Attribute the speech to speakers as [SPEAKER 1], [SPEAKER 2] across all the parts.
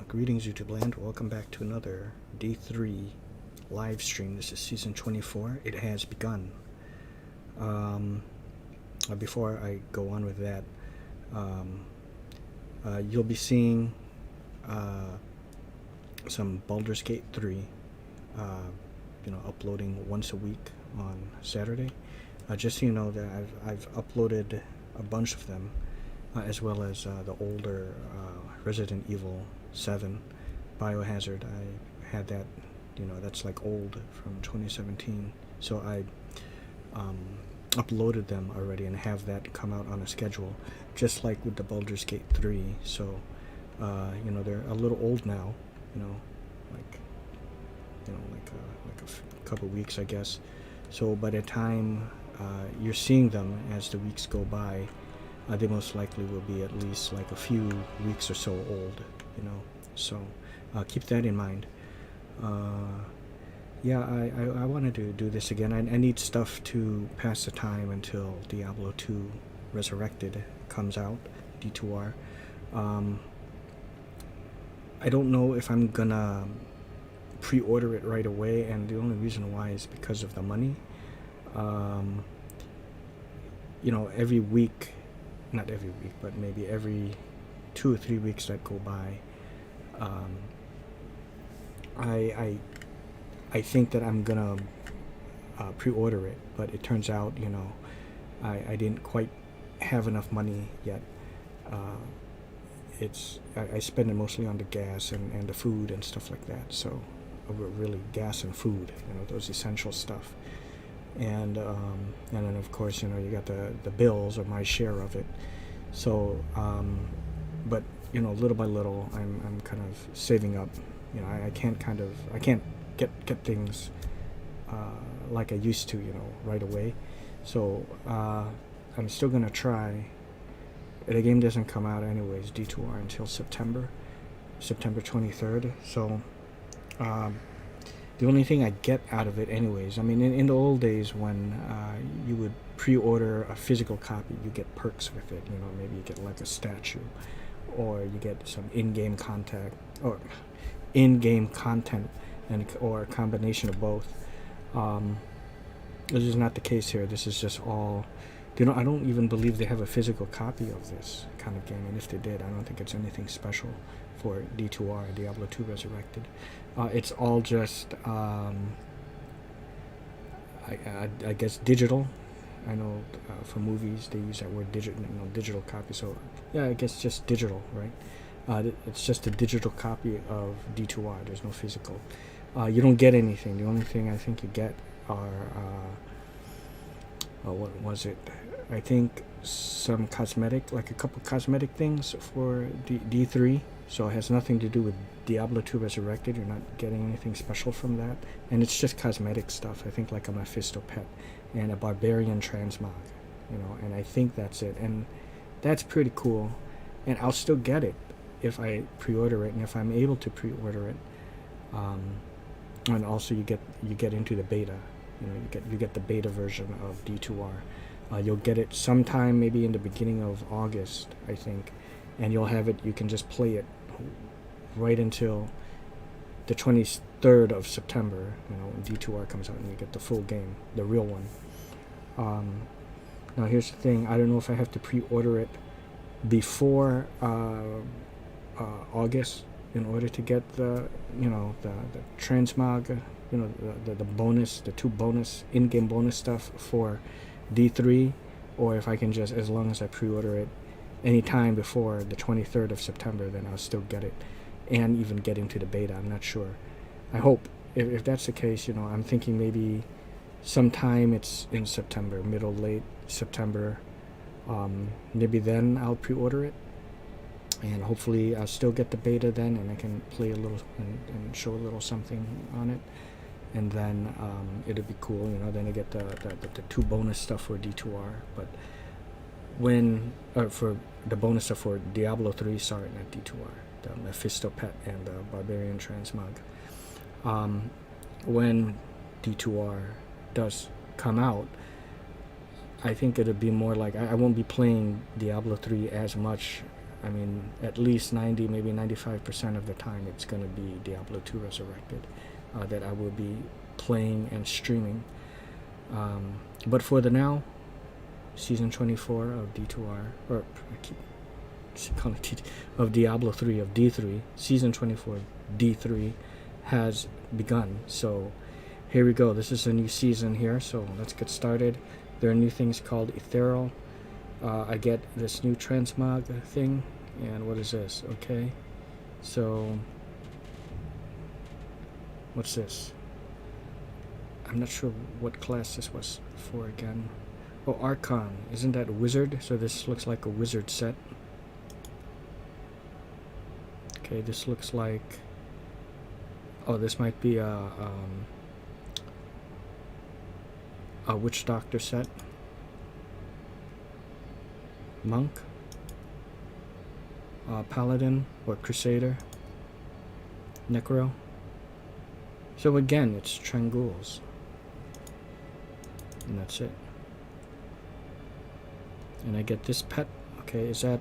[SPEAKER 1] Greetings, YouTube land. Welcome back to another D3 live stream. This is season 24. It has begun. Before I go on with that, you'll be seeing some Baldur's Gate 3, uploading once a week on Saturday. Just so you know that I've uploaded a bunch of them, as well as the older Resident Evil 7 Biohazard. I had that, that's like old from 2017. So I uploaded them already and have that come out on a schedule, just like with the Baldur's Gate 3. So, they're a little old now, like a couple weeks, I guess. So by the time you're seeing them as the weeks go by, they most likely will be at least like a few weeks or so old, so keep that in mind. Yeah, I wanted to do this again. I need stuff to pass the time until Diablo 2 Resurrected comes out, D2R. I don't know if I'm gonna pre-order it right away, and the only reason why is because of the money. Every week, not every week, but maybe every 2 or 3 weeks that go by, I think that I'm gonna pre-order it, but it turns out, I didn't quite have enough money yet. I spend it mostly on the gas and the food and stuff like that. So really gas and food, those essential stuff. And then of course, you got the bills, or my share of it. So but little by little, I'm kind of saving up. I can't get things like I used to, right away. So I'm still gonna try. The game doesn't come out anyways, D2R, until September 23rd. So the only thing I get out of it anyways, I mean, in the old days when you would pre-order a physical copy, you get perks with it. Maybe you get like a statue, or you get some in-game content, or a combination of both. This is not the case here. This is just all, I don't even believe they have a physical copy of this kind of game, and if they did, I don't think it's anything special for D2R, Diablo 2 Resurrected. It's all just, I guess, digital. I know for movies they use that word digital copy. So yeah, I guess just digital, right? It's just a digital copy of D2R. There's no physical. You don't get anything. The only thing I think you get are what was it? I think some cosmetic, like a couple cosmetic things for D3. So it has nothing to do with Diablo 2 Resurrected. You're not getting anything special from that. And it's just cosmetic stuff. I think like a Mephisto pet and a barbarian transmog, and I think that's it. And that's pretty cool. And I'll still get it if I pre-order it, and if I'm able to pre-order it. And also you get into the beta. You get the beta version of D2R. You'll get it sometime maybe in the beginning of August, I think, and you'll have it. You can just play it right until the 23rd of September. When D2R comes out, and you get the full game, the real one. Now here's the thing. I don't know if I have to pre-order it before August in order to get the transmog, the bonus, the 2 bonus in-game bonus stuff for D3, or if I can just, as long as I pre-order it anytime before the 23rd of September, then I'll still get it and even get into the beta. I'm not sure. I hope. If that's the case, I'm thinking maybe sometime it's in September, late September. Maybe then I'll pre-order it, and hopefully I'll still get the beta then, and I can play a little and show a little something on it. And then it'll be cool, then I get the 2 bonus stuff for D2R. But when for the bonus stuff for Diablo 3, sorry, not D2R, the Mephisto pet and the barbarian transmog. When D2R does come out, I think it'll be more like I won't be playing Diablo 3 as much I mean, at least 90, maybe 95% of the time, it's going to be Diablo 2 Resurrected that I will be playing and streaming. But for the now, Season 24 of D2R, or I keep calling it of Diablo 3 of D3, Season 24 D3 has begun. So here we go. This is a new season here, so let's get started. There are new things called Ethereal. I get this new transmog thing, and what is this? Okay, so what's this? I'm not sure what class this was for again. Oh, Archon. Isn't that a wizard? So this looks like a wizard set. Okay, this looks like... Oh, this might be a witch doctor set. Monk. Paladin or Crusader. Necro. So again, it's Trangules. And that's it. And I get this pet. Okay, is that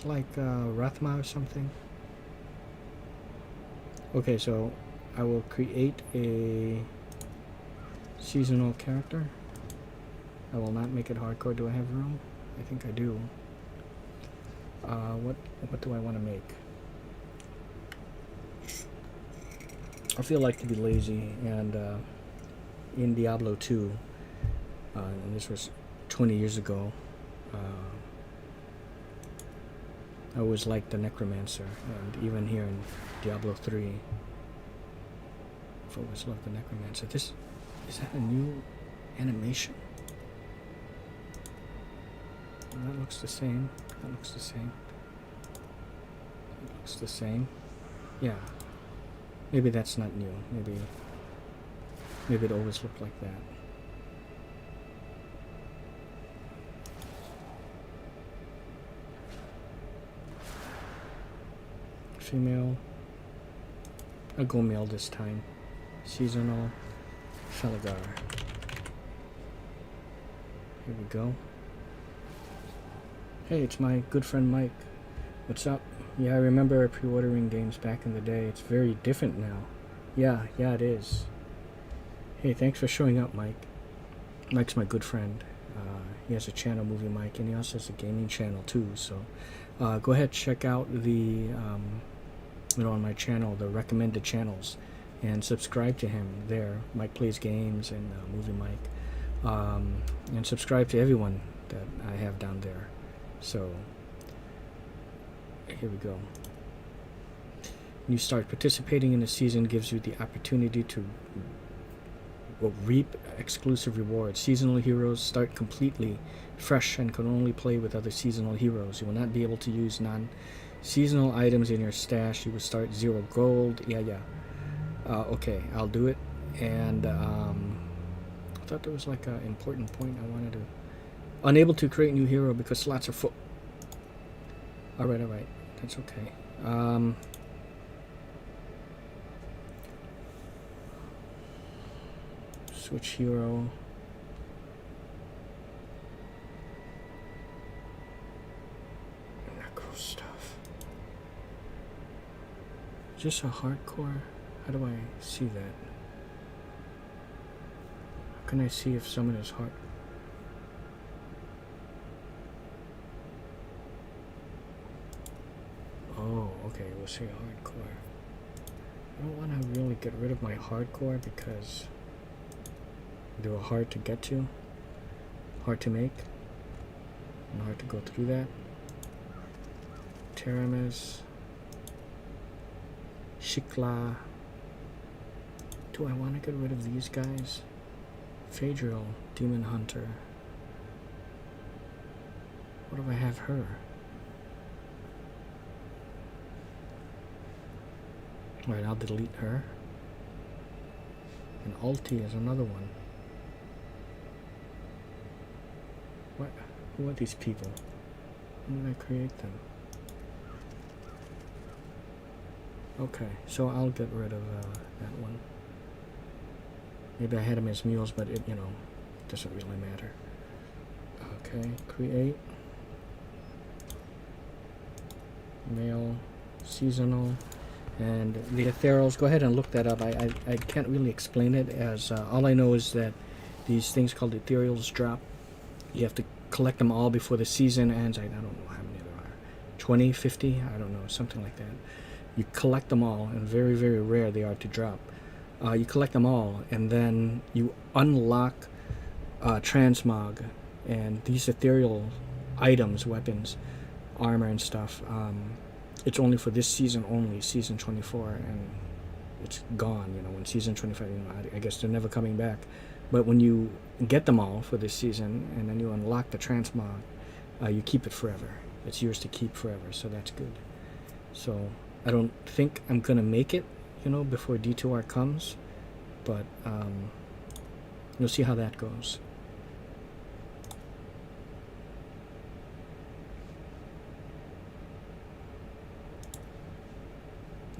[SPEAKER 1] like Rathma or something? Okay, so I will create a seasonal character. I will not make it hardcore. Do I have room? I think I do. What do I want to make? I feel like to be lazy, and in Diablo 2, and this was 20 years ago, I always liked the Necromancer, and even here in Diablo 3, I've always loved the Necromancer. Is that a new animation? That looks the same. That looks the same. It looks the same. Yeah. Maybe that's not new. Maybe it always looked like that. Female. I'll go male this time. Seasonal. Felgar. Here we go. Hey, it's my good friend Mike. What's up? Yeah, I remember pre-ordering games back in the day. It's very different now. Yeah, it is. Hey, thanks for showing up, Mike. Mike's my good friend. He has a channel, Movie Mike, and he also has a gaming channel too. So go ahead, check out the on my channel, the recommended channels, and subscribe to him there. Mike Plays Games and Movie Mike, and subscribe to everyone that I have down there. So here we go. You start participating in the season gives you the opportunity to reap exclusive rewards. Seasonal heroes start completely fresh and can only play with other seasonal heroes. You will not be able to use non-seasonal items in your stash. You will start 0 gold. Yeah. Okay, I'll do it. And I thought there was like an important point I wanted to... Unable to create new hero because slots are full. Alright, that's okay. Switch hero. Necro stuff. Is this a hardcore? How do I see that? How can I see if someone is hard? Oh, okay, we'll say hardcore. I don't want to really get rid of my hardcore because they were hard to get to, hard to make, and hard to go through that. Teramis, Shikla. Do I want to get rid of these guys? Phaedriel, Demon Hunter. What if I have her? Alright, I'll delete her. And Alti is another one. What? Who are these people? When did I create them? Okay, so I'll get rid of that one. Maybe I had them as mules, but it doesn't really matter. Okay, create. male, seasonal, and the ethereals. Go ahead and look that up. I can't really explain it, as all I know is that these things called ethereals drop. You have to collect them all before the season ends. I don't know how many there are, 20, 50, I don't know, something like that. You collect them all, and very, very rare they are to drop. You collect them all, and then you unlock transmog, and these ethereal items, weapons, armor and stuff, it's only for this season only, season 24, and it's gone, you know, when season 25, you know, I guess they're never coming back. But when you get them all for this season, and then you unlock the transmog, you keep it forever. It's yours to keep forever, so that's good. So I don't think I'm gonna make it, you know, before D2R comes, but you'll see how that goes.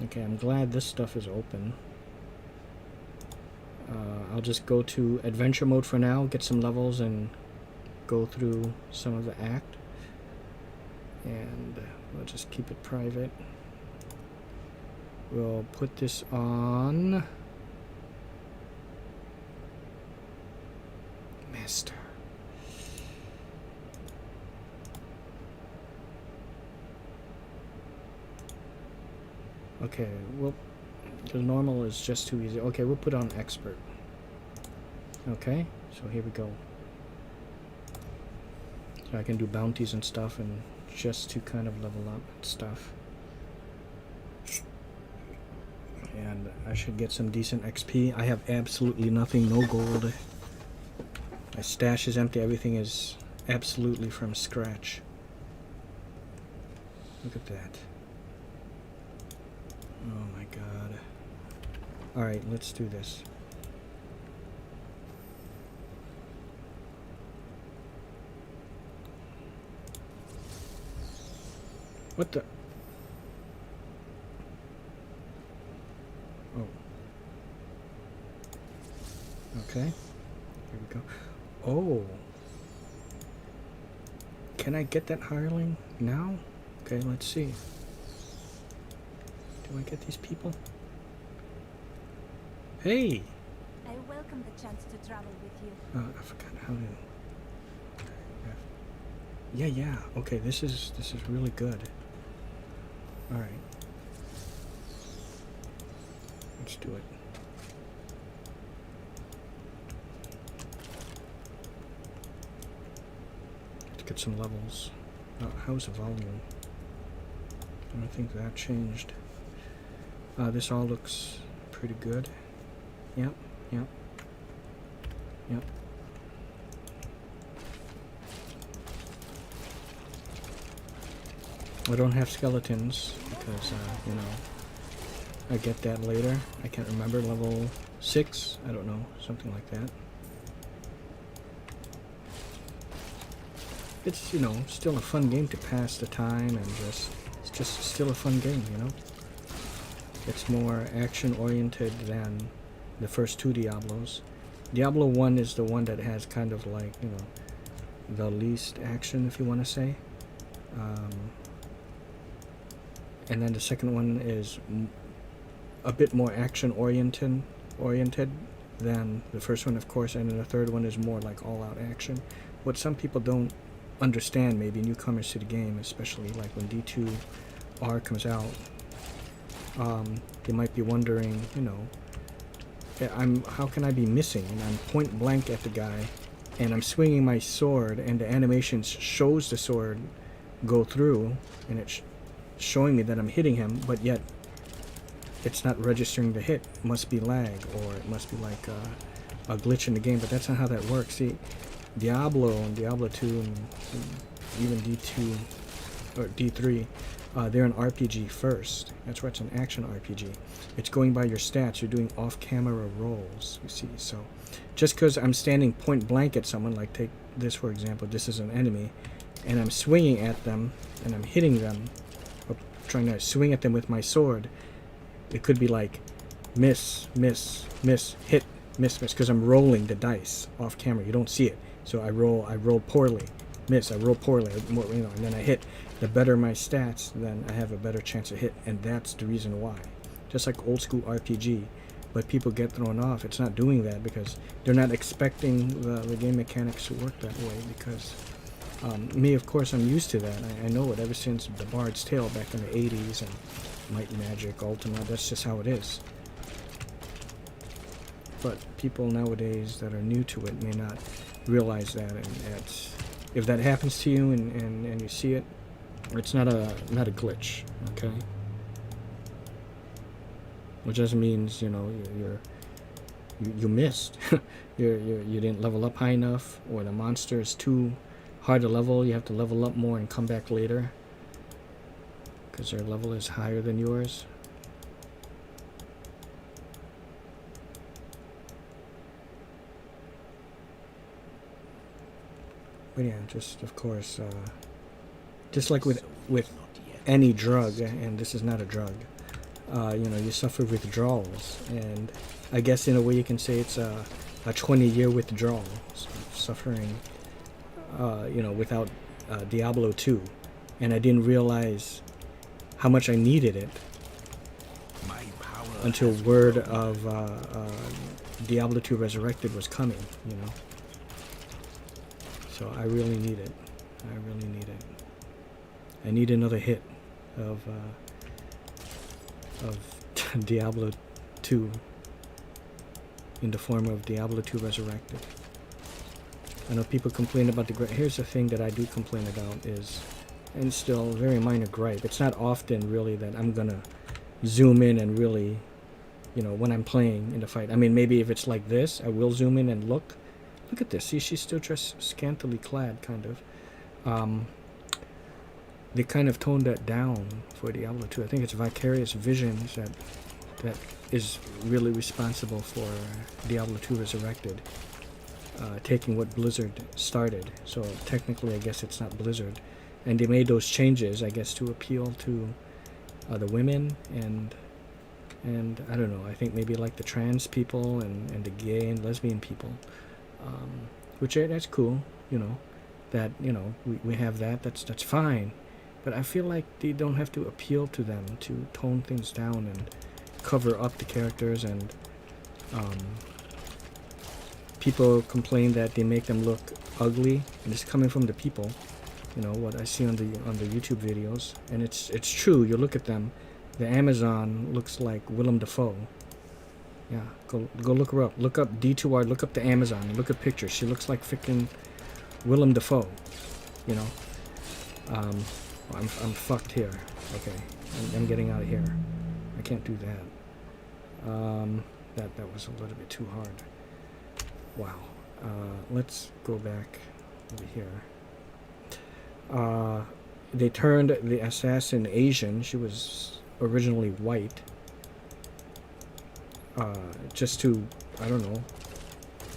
[SPEAKER 1] Okay, I'm glad this stuff is open. I'll just go to adventure mode for now, get some levels, and go through some of the act. And we'll just keep it private. We'll put this on master. Okay, well, the normal is just too easy. Okay, we'll put on expert. Okay, so here we go. So I can do bounties and stuff, and just to kind of level up and stuff. And I should get some decent XP. I have absolutely nothing, no gold. My stash is empty. Everything is absolutely from scratch. Look at that. Oh my god. Alright, let's do this. What the? Oh. Okay. Here we go. Oh. Can I get that hireling now? Okay, let's see. Do I get these people? Hey!
[SPEAKER 2] I welcome the chance to travel with you.
[SPEAKER 1] I forgot how to. Yeah. Okay, this is really good. All right. Let's do it. Let's get some levels. How's the volume? I don't think that changed. This all looks pretty good. Yep. I don't have skeletons because, you know, I get that later. I can't remember, level 6, I don't know, something like that. It's, you know, still a fun game to pass the time, and it's just still a fun game, you know. It's more action oriented than the first two Diablos. Diablo 1 is the one that has kind of like, you know, the least action, if you want to say. And then the second one is a bit more action oriented than the first one, of course, and then the third one is more like all-out action. What some people don't understand, maybe newcomers to the game, especially like when D2R comes out, they might be wondering, you know, how can I be missing? And I'm point blank at the guy, and I'm swinging my sword, and the animation shows the sword go through, and it's showing me that I'm hitting him, but yet it's not registering the hit. It must be lag, or it must be like a glitch in the game, but that's not how that works. See, Diablo and Diablo 2 and even D2 or D3, they're an RPG first. That's why it's an action RPG. It's going by your stats. You're doing off-camera rolls, you see. So just because I'm standing point blank at someone, like take this for example, this is an enemy, and I'm swinging at them and I'm hitting them, or trying to swing at them with my sword, it could be like miss, miss, miss, hit, miss, miss, because I'm rolling the dice off camera. You don't see it, so I roll poorly, miss. I roll poorly, more, you know, and then I hit. The better my stats, then I have a better chance to hit, and that's the reason why. Just like old school RPG, but people get thrown off. It's not doing that because they're not expecting the game mechanics to work that way. Because me, of course, I'm used to that. I know it ever since the Bard's Tale back in the 80s and Might and Magic, Ultima. That's just how it is. But people nowadays that are new to it may not realize that, and if that happens to you and you see it, it's not a glitch, okay? Which just means, you know, you missed. you didn't level up high enough, or the monster is too hard to level. You have to level up more and come back later because their level is higher than yours. But yeah, just of course, just like with any drug, and this is not a drug, you know, you suffer withdrawals, and I guess in a way you can say it's a 20-year withdrawal, suffering, you know, without Diablo 2, and I didn't realize how much I needed it until word of Diablo 2 Resurrected was coming, you know. So I really need it. I really need it. I need another hit of Diablo 2 in the form of Diablo 2 Resurrected. I know people complain about the here's the thing that I do complain about is, and still a very minor gripe. It's not often really that I'm gonna zoom in and really, you know, when I'm playing in the fight. I mean, maybe if it's like this, I will zoom in and look. Look at this. See, she's still just scantily clad, kind of. They kind of toned that down for Diablo 2. I think it's Vicarious Visions that is really responsible for Diablo 2 Resurrected, taking what Blizzard started. So technically, I guess it's not Blizzard. And they made those changes, I guess, to appeal to the women and I don't know. I think maybe like the trans people and the gay and lesbian people. Which that's cool, you know, that, you know, we have that's fine, but I feel like they don't have to appeal to them to tone things down and cover up the characters, and people complain that they make them look ugly, and it's coming from the people, you know, what I see on the YouTube videos, and it's true. You look at them, the Amazon looks like Willem Dafoe. Yeah, go look her up. Look up D2R, look up the Amazon, look at pictures. She looks like freaking Willem Dafoe, you know. I'm fucked here. Okay, I'm getting out of here. I can't do that. That was a little bit too hard. Wow. Let's go back over here. They turned the assassin Asian. She was originally white. Just to, I don't know,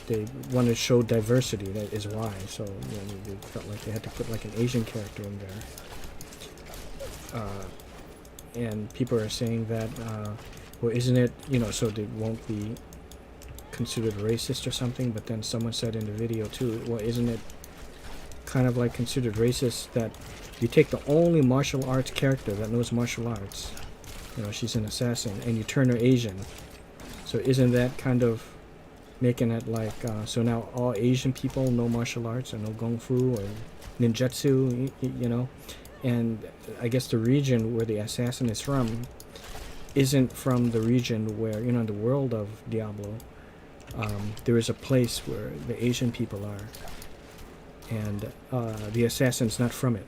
[SPEAKER 1] they wanted to show diversity, that is why. So, you know, they felt like they had to put like an Asian character in there. And people are saying that, well, isn't it, you know, so they won't be considered racist or something, but then someone said in the video too, well, isn't it kind of like considered racist that you take the only martial arts character that knows martial arts, you know, she's an assassin, and you turn her Asian. So isn't that kind of making it like, so now all Asian people know martial arts or know Kung Fu or ninjutsu, you know? And I guess the region where the assassin is from isn't from the region where, you know, in the world of Diablo, there is a place where the Asian people are. And the assassin's not from it.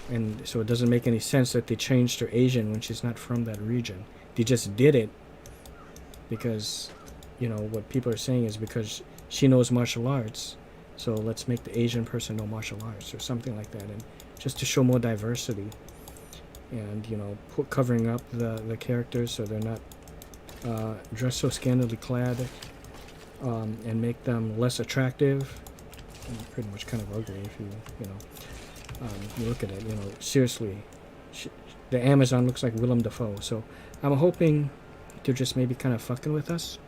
[SPEAKER 1] And so it doesn't make any sense that they changed her Asian when she's not from that region. They just did it because, you know, what people are saying is because she knows martial arts, so let's make the Asian person know martial arts or something like that, and just to show more diversity, and, you know, covering up the characters so they're not dressed so scantily clad, and make them less attractive and pretty much kind of ugly if you look at it, you know, seriously. The Amazon looks like Willem Dafoe, so I'm hoping they're just maybe kind of fucking with us,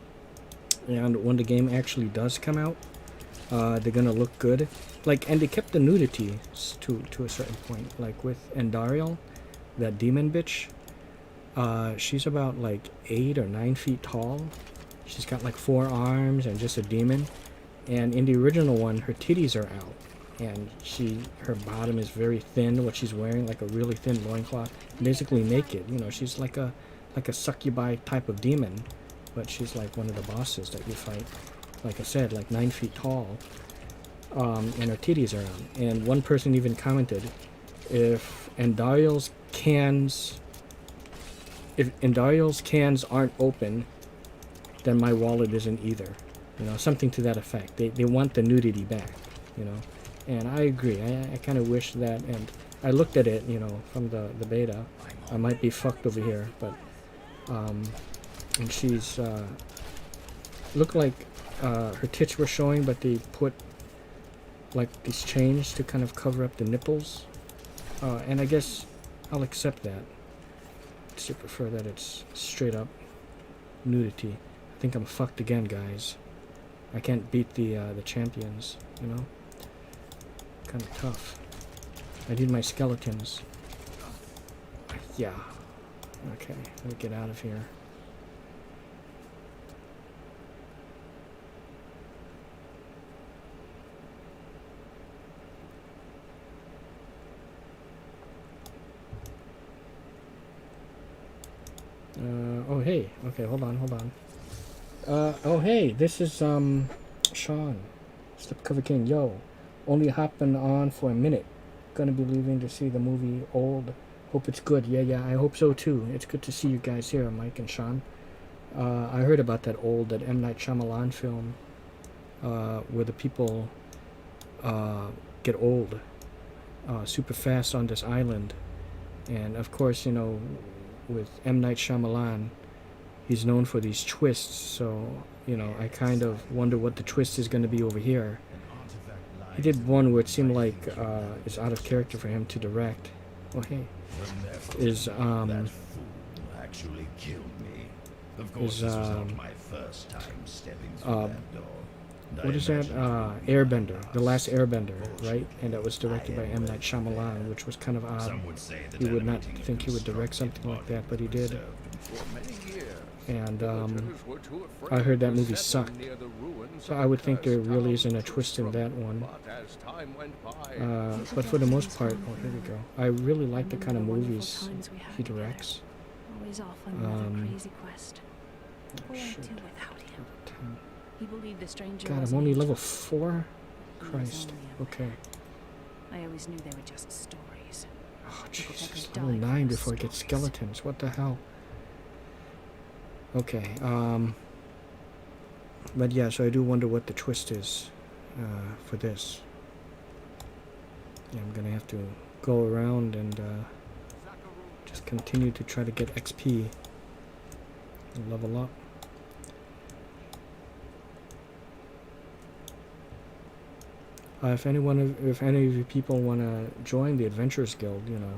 [SPEAKER 1] and when the game actually does come out, they're gonna look good. Like, and they kept the nudity to a certain point. Like with Endariel, that demon bitch, she's about like 8 or 9 feet tall. She's got like 4 arms and just a demon. And in the original one, her titties are out, and her bottom is very thin. What she's wearing, like a really thin loincloth, basically naked. You know, she's like a succubi type of demon, but she's like one of the bosses that you fight. Like I said, like 9 feet tall, and her titties are out. And one person even commented, if Endariel's cans aren't open, then my wallet isn't either. You know, something to that effect. They want the nudity back, you know. And I agree. I kind of wish that, and I looked at it, you know, from the beta. I might be fucked over here, but, and she's, looked like, her tits were showing, but they put, like, these chains to kind of cover up the nipples. And I guess I'll accept that. I still prefer that it's straight up nudity. I think I'm fucked again, guys. I can't beat the champions, you know? Kind of tough. I need my skeletons. Yeah. Okay, let me get out of here. Oh hey, okay, hold on. Oh hey, this is Sean, Slipcover King. Yo, only hopping on for a minute. Gonna be leaving to see the movie Old. Hope it's good. Yeah, I hope so too. It's good to see you guys here, Mike and Sean. I heard about that M. Night Shyamalan film, where the people get old super fast on this island. And of course, you know, with M. Night Shyamalan, he's known for these twists, so, you know, I kind of wonder what the twist is going to be over here. He did one where it seemed like it's out of character for him to direct. Oh, hey. Is,
[SPEAKER 3] actually killed me. Of course, this was not my first time stepping through that door.
[SPEAKER 1] What is that? Airbender. The Last Airbender, right? And that was directed by M. Night Shyamalan, which was kind of odd. You would not think he would direct something like that, but he did. And I heard that movie sucked. So I would think there really isn't a twist in that one. But for the most part, oh, here we go. I really like the kind of movies he directs.
[SPEAKER 2] Always off on another crazy quest.
[SPEAKER 1] Oh, shit.
[SPEAKER 2] He believed the stranger.
[SPEAKER 1] God, I'm only level 4? Christ. Okay.
[SPEAKER 2] I always knew they were just stories.
[SPEAKER 1] Oh, Jesus. Level 9 before I get skeletons. What the hell? Okay, but yeah, so I do wonder what the twist is for this. Yeah, I'm gonna have to go around and just continue to try to get XP and level up. If any of you people want to join the Adventurers Guild, you know,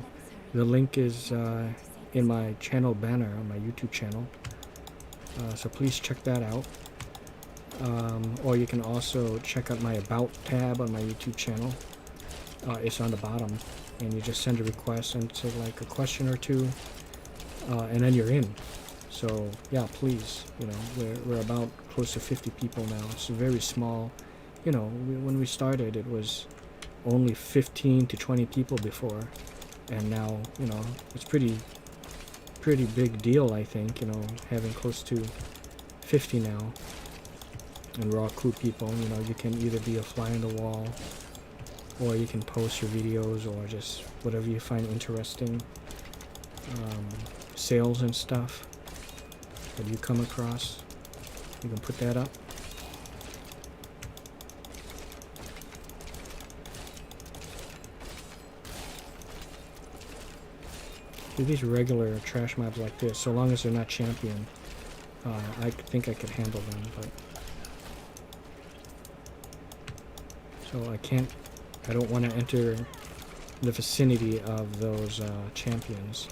[SPEAKER 1] the link is in my channel banner on my YouTube channel. So please check that out. Or you can also check out my About tab on my YouTube channel. It's on the bottom, and you just send a request and say like a question or two, and then you're in. So yeah, please, you know, we're about close to 50 people now. It's very small. You know, when we started, it was only 15 to 20 people before, and now, you know, it's pretty big deal, I think, you know, having close to 50 now. And we're all cool people, you know. You can either be a fly on the wall, or you can post your videos, or just whatever you find interesting, sales and stuff that you come across, you can put that up. These regular trash mobs like this, so long as they're not champion, I think I could handle them, but so I don't want to enter the vicinity of those champions.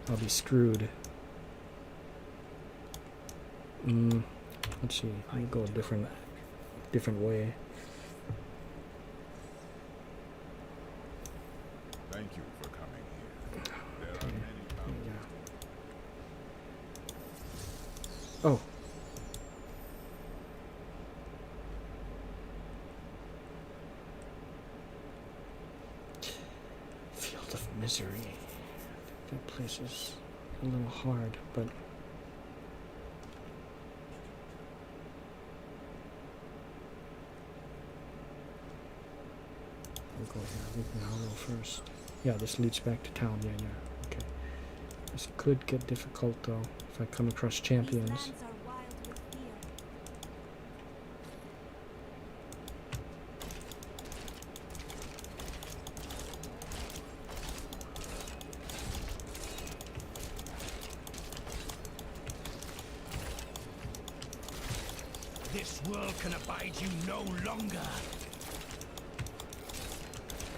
[SPEAKER 1] I'll be screwed. Let's see, let me go a different way. Oh. Field of Misery. I think that place is a little hard, but we'll go here. We can hollow first. Yeah, this leads back to town. Yeah, yeah. Okay. This could get difficult though if I come across champions.
[SPEAKER 4] These lands are wild with fear.
[SPEAKER 3] This world can abide you no longer.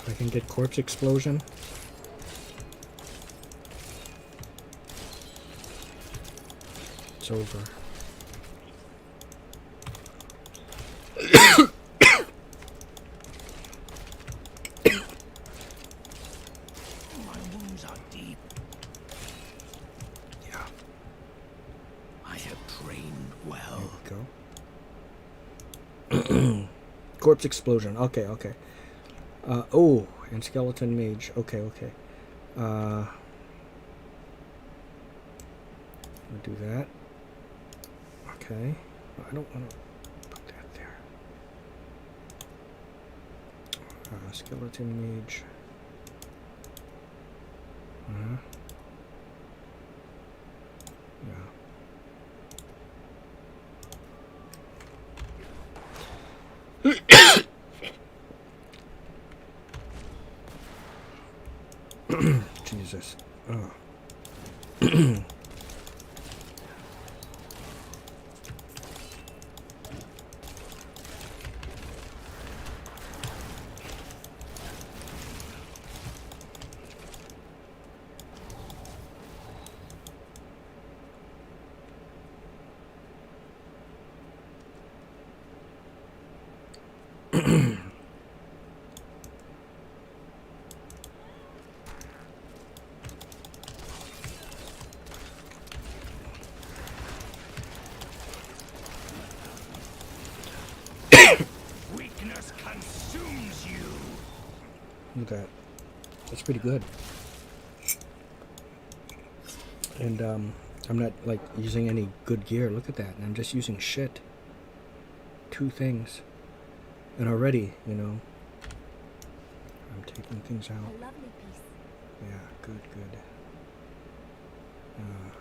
[SPEAKER 1] I can get corpse explosion. It's over.
[SPEAKER 3] My wounds are deep.
[SPEAKER 1] Yeah.
[SPEAKER 3] I have trained well.
[SPEAKER 1] There we go. Corpse explosion. Okay, okay. Oh, and skeleton mage. Okay, okay. We'll do that. Okay. I don't want to put that there. Skeleton mage. Yeah. Jesus. Oh.
[SPEAKER 3] Weakness consumes you.
[SPEAKER 1] Look at that. That's pretty good. And I'm not like using any good gear. Look at that. And I'm just using shit. 2 things. And already, you know, I'm taking things
[SPEAKER 4] A
[SPEAKER 1] out.
[SPEAKER 4] lovely piece.
[SPEAKER 1] Yeah, good, good. Alright.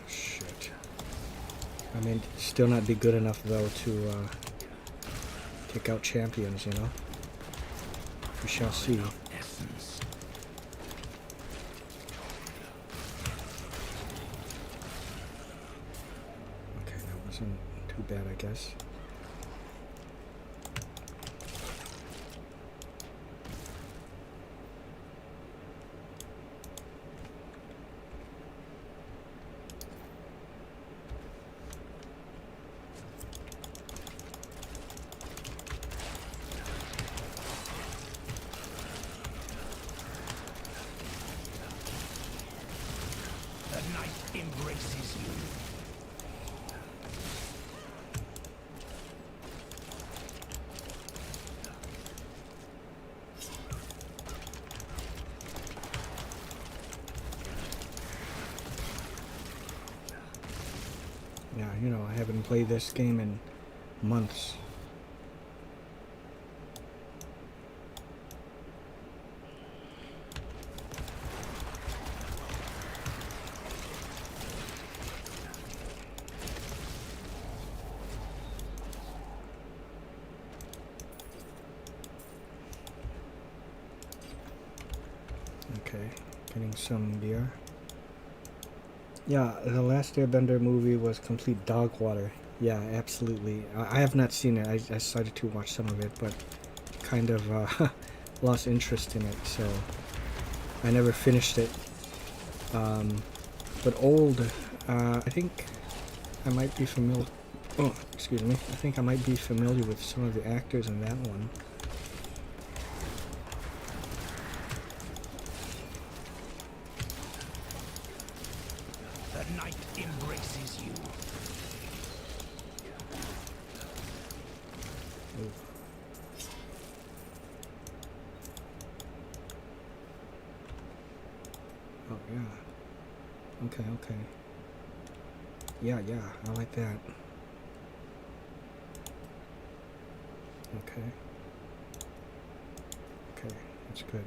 [SPEAKER 1] Shit. I mean, still not be good enough though to take out champions, you know? We shall see.
[SPEAKER 3] Essence.
[SPEAKER 1] Okay, that wasn't too bad, I guess.
[SPEAKER 3] The night embraces you.
[SPEAKER 1] Yeah, you know, I haven't played this game in months. Okay, getting some beer. Yeah, the last Airbender movie was complete dog water. Yeah, absolutely. I have not seen it. I started to watch some of it, but kind of lost interest in it, so I never finished it. But old, I think I might be familiar Oh, excuse me. I think I might be familiar with some of the actors in that one.
[SPEAKER 3] The night embraces you.
[SPEAKER 1] Ooh. Oh, yeah. Okay, okay. Yeah, I like that. Okay. Okay, that's good.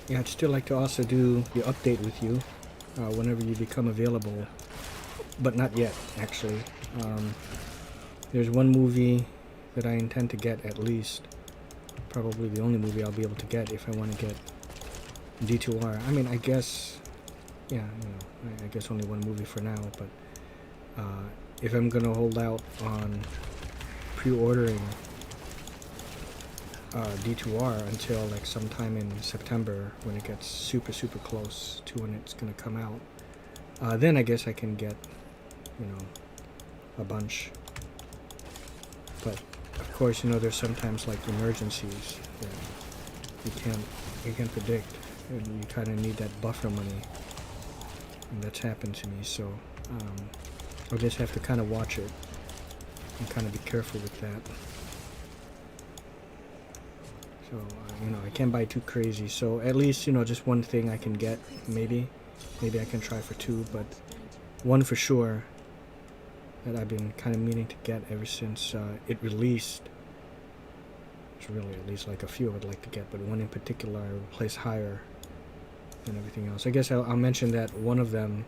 [SPEAKER 1] Yeah, I'd still like to also do the update with you whenever you become available, but not yet, actually. There's one movie that I intend to get at least, probably the only movie I'll be able to get if I want to get D2R. I mean, I guess, yeah, you know, I guess only one movie for now, but if I'm gonna hold out on pre-ordering D2R until like sometime in September when it gets super close to when it's gonna come out, then I guess I can get, you know, a bunch. But of course, you know, there's sometimes like emergencies that you can't predict, and you kind of need that buffer money, and that's happened to me. So I'll just have to kind of watch it and kind of be careful with that. So you know, I can't buy too crazy. So at least, you know, just one thing I can get. Maybe I can try for two, but one for sure that I've been kind of meaning to get ever since it released. It's really at least like a few I'd like to get, but one in particular I will place higher than everything else. I guess I'll mention that one of them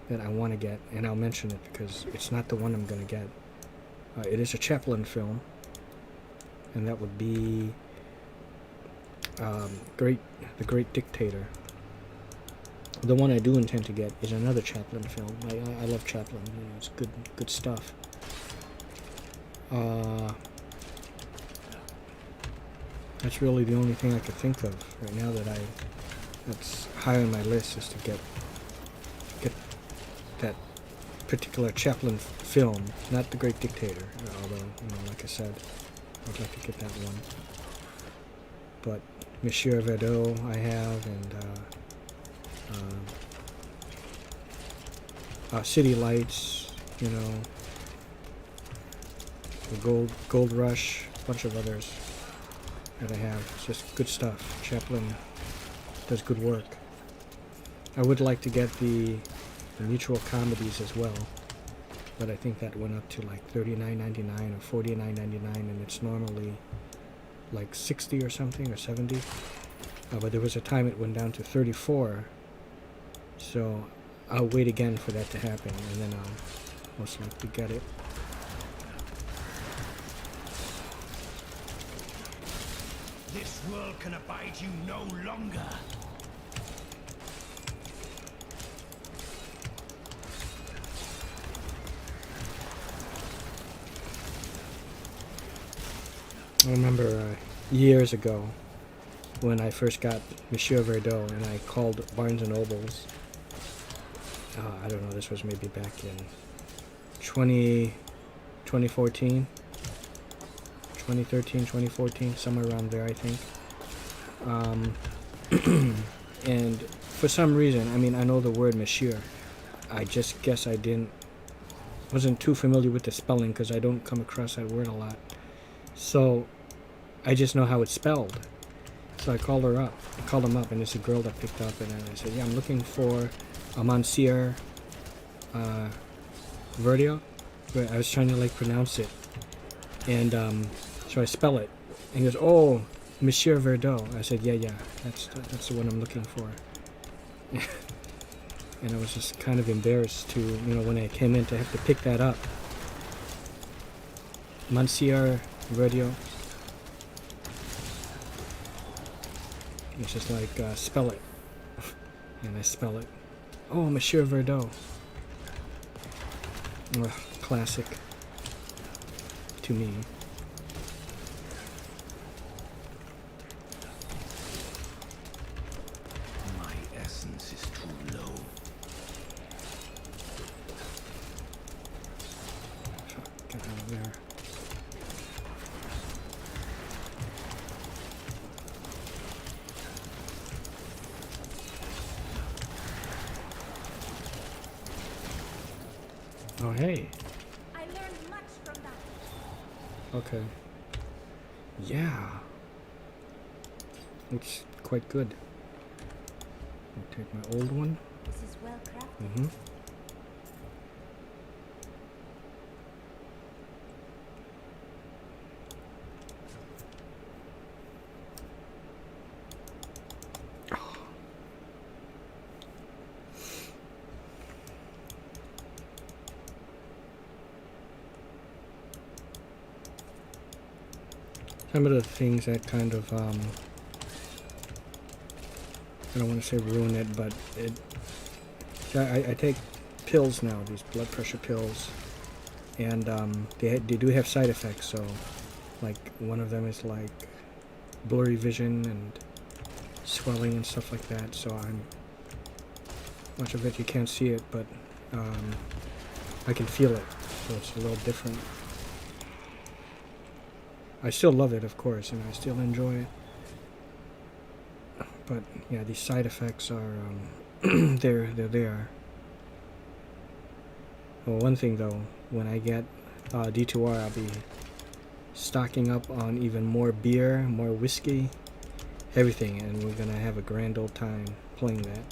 [SPEAKER 1] that I want to get, and I'll mention it because it's not the one I'm going to get. It is a Chaplin film, and that would be The Great Dictator. The one I do intend to get is another Chaplin film. I love Chaplin. You know, it's good stuff. That's really the only thing I could think of right now that's high on my list, is to get that particular Chaplin film, not The Great Dictator. Although, you know, like I said, I'd like to get that one. But Monsieur Verdot I have, and City Lights, you know, the Gold Rush, a bunch of others that I have. It's just good stuff. Chaplin does good work. I would like to get the mutual comedies as well, but I think that went up to like $39.99 or $49.99, and it's normally like 60 or something, or 70. But there was a time it went down to 34, so I'll wait again for that to happen, and then I'll most likely get it.
[SPEAKER 3] This world can abide you no longer.
[SPEAKER 1] I remember years ago when I first got Monsieur Verdot, and I called Barnes & Nobles. I don't know, this was maybe back in 2013, 2014, somewhere around there, I think. And for some reason, I mean, I know the word Monsieur. I just guess I wasn't too familiar with the spelling because I don't come across that word a lot. So I just know how it's spelled. So I called him up, and it's a girl that picked up, and I said, yeah, I'm looking for a Monsieur Verdot. I was trying to like pronounce it, and so I spell it, and he goes, oh, Monsieur Verdot. I said, yeah, that's the one I'm looking for. And I was just kind of embarrassed to, you know, when I came in to have to pick that up. Monsieur Verdot. It's just like, spell it. And I spell it. Oh, Monsieur Verdot. Ugh, classic. To me. Oh, hey.
[SPEAKER 2] I learned much from that.
[SPEAKER 1] Okay. Yeah. Looks quite good. I'll take my old one.
[SPEAKER 2] This is well crafted.
[SPEAKER 1] Mm-hmm. Some of the things that kind of, I don't want to say ruin it, but it, I take pills now, these blood pressure pills, and they do have side effects, so, like, one of them is, like, blurry vision and swelling and stuff like that, so much of it you can't see it, but I can feel it, so it's a little different. I still love it, of course, and I still enjoy it. But yeah, these side effects are they're there. Well, one thing though, when I get D2R, I'll be stocking up on even more beer, more whiskey, everything, and we're gonna have a grand old time playing that.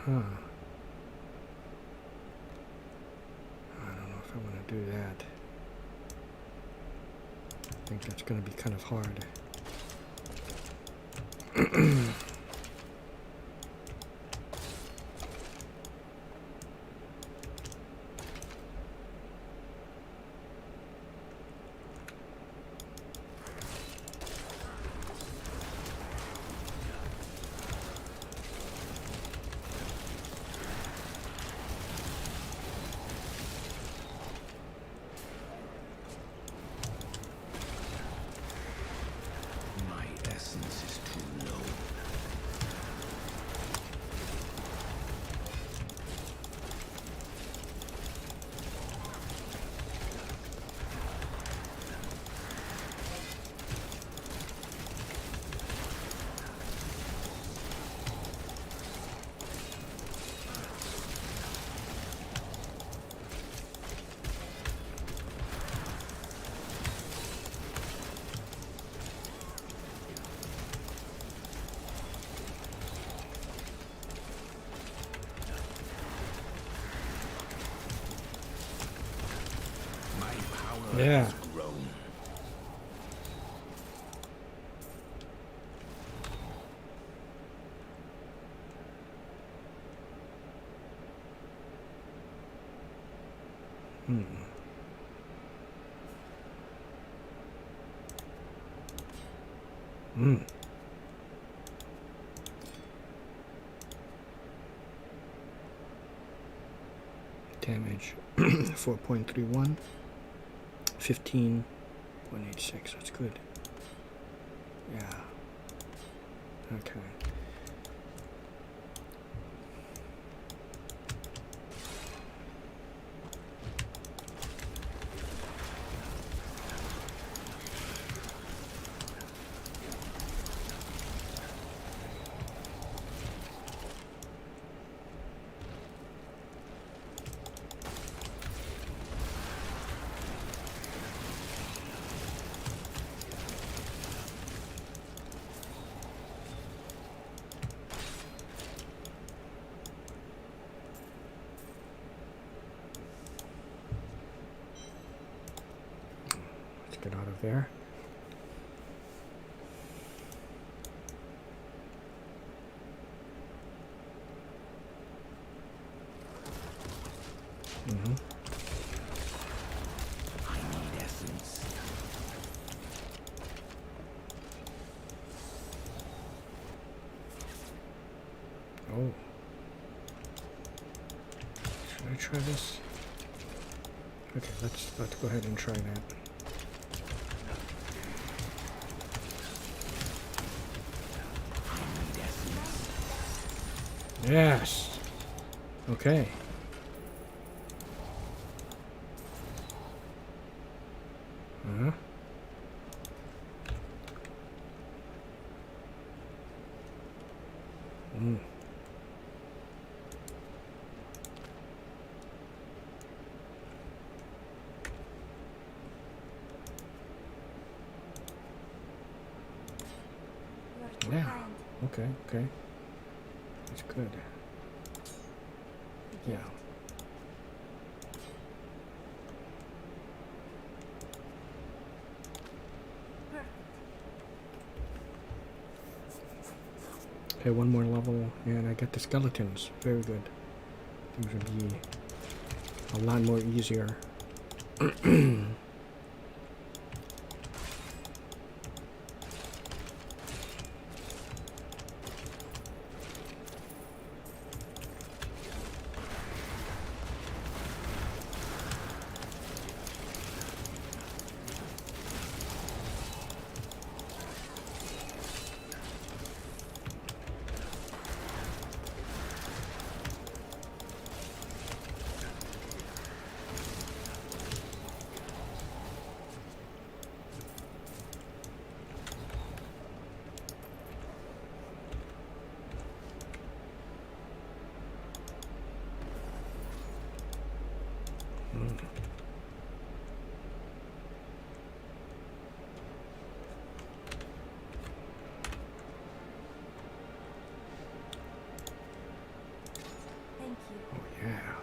[SPEAKER 1] I don't know if I want to do that. I think that's going to be kind of hard. Yeah. Damage 4.31, 15.86. That's good. Yeah. Okay. Get out of there.
[SPEAKER 3] I need essence.
[SPEAKER 1] Oh. Should I try this? Okay, let's go ahead and try that. Yes. Okay. Uh-huh. Mm. Yeah.
[SPEAKER 2] Kind.
[SPEAKER 1] Okay. Okay. That's good.
[SPEAKER 2] The
[SPEAKER 1] Yeah.
[SPEAKER 2] gift. Perfect.
[SPEAKER 1] Okay, one more level, and I got the skeletons. Very good. Things would be a lot more easier.
[SPEAKER 2] Thank you.
[SPEAKER 1] Oh yeah.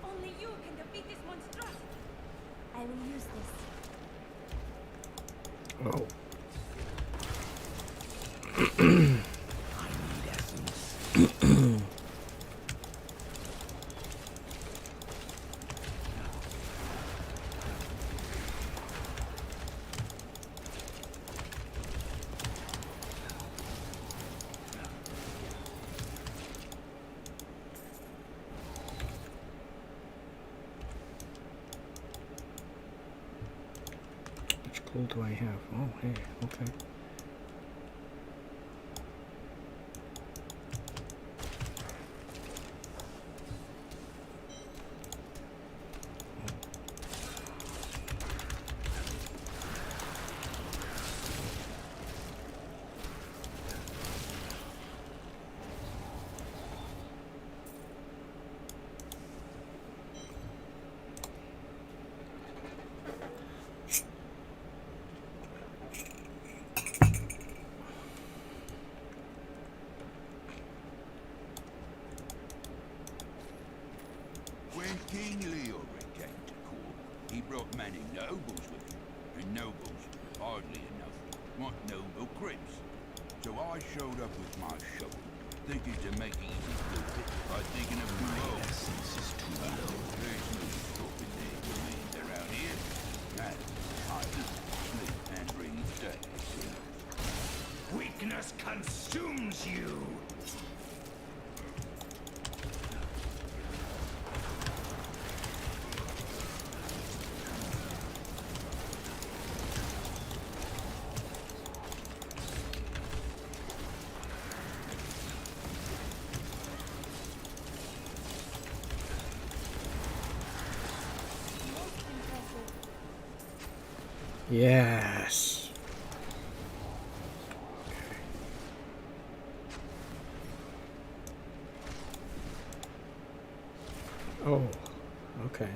[SPEAKER 2] Only you can defeat this monstrosity. I will use this.
[SPEAKER 1] Oh.
[SPEAKER 3] I need essence.
[SPEAKER 1] Which gold do I have? Oh, hey, okay.
[SPEAKER 4] When King Leoric came to court, he brought many nobles with him, and nobles, hardly enough, want noble crips. So I showed up with my shovel, thinking to make easy good by digging a few holes.
[SPEAKER 3] Essence is too low.
[SPEAKER 4] There's no stopping their remains around here. And I eat, sleep, and breathe dirty souls.
[SPEAKER 3] Weakness consumes you.
[SPEAKER 2] Most impressive.
[SPEAKER 1] Yes. Oh, okay. I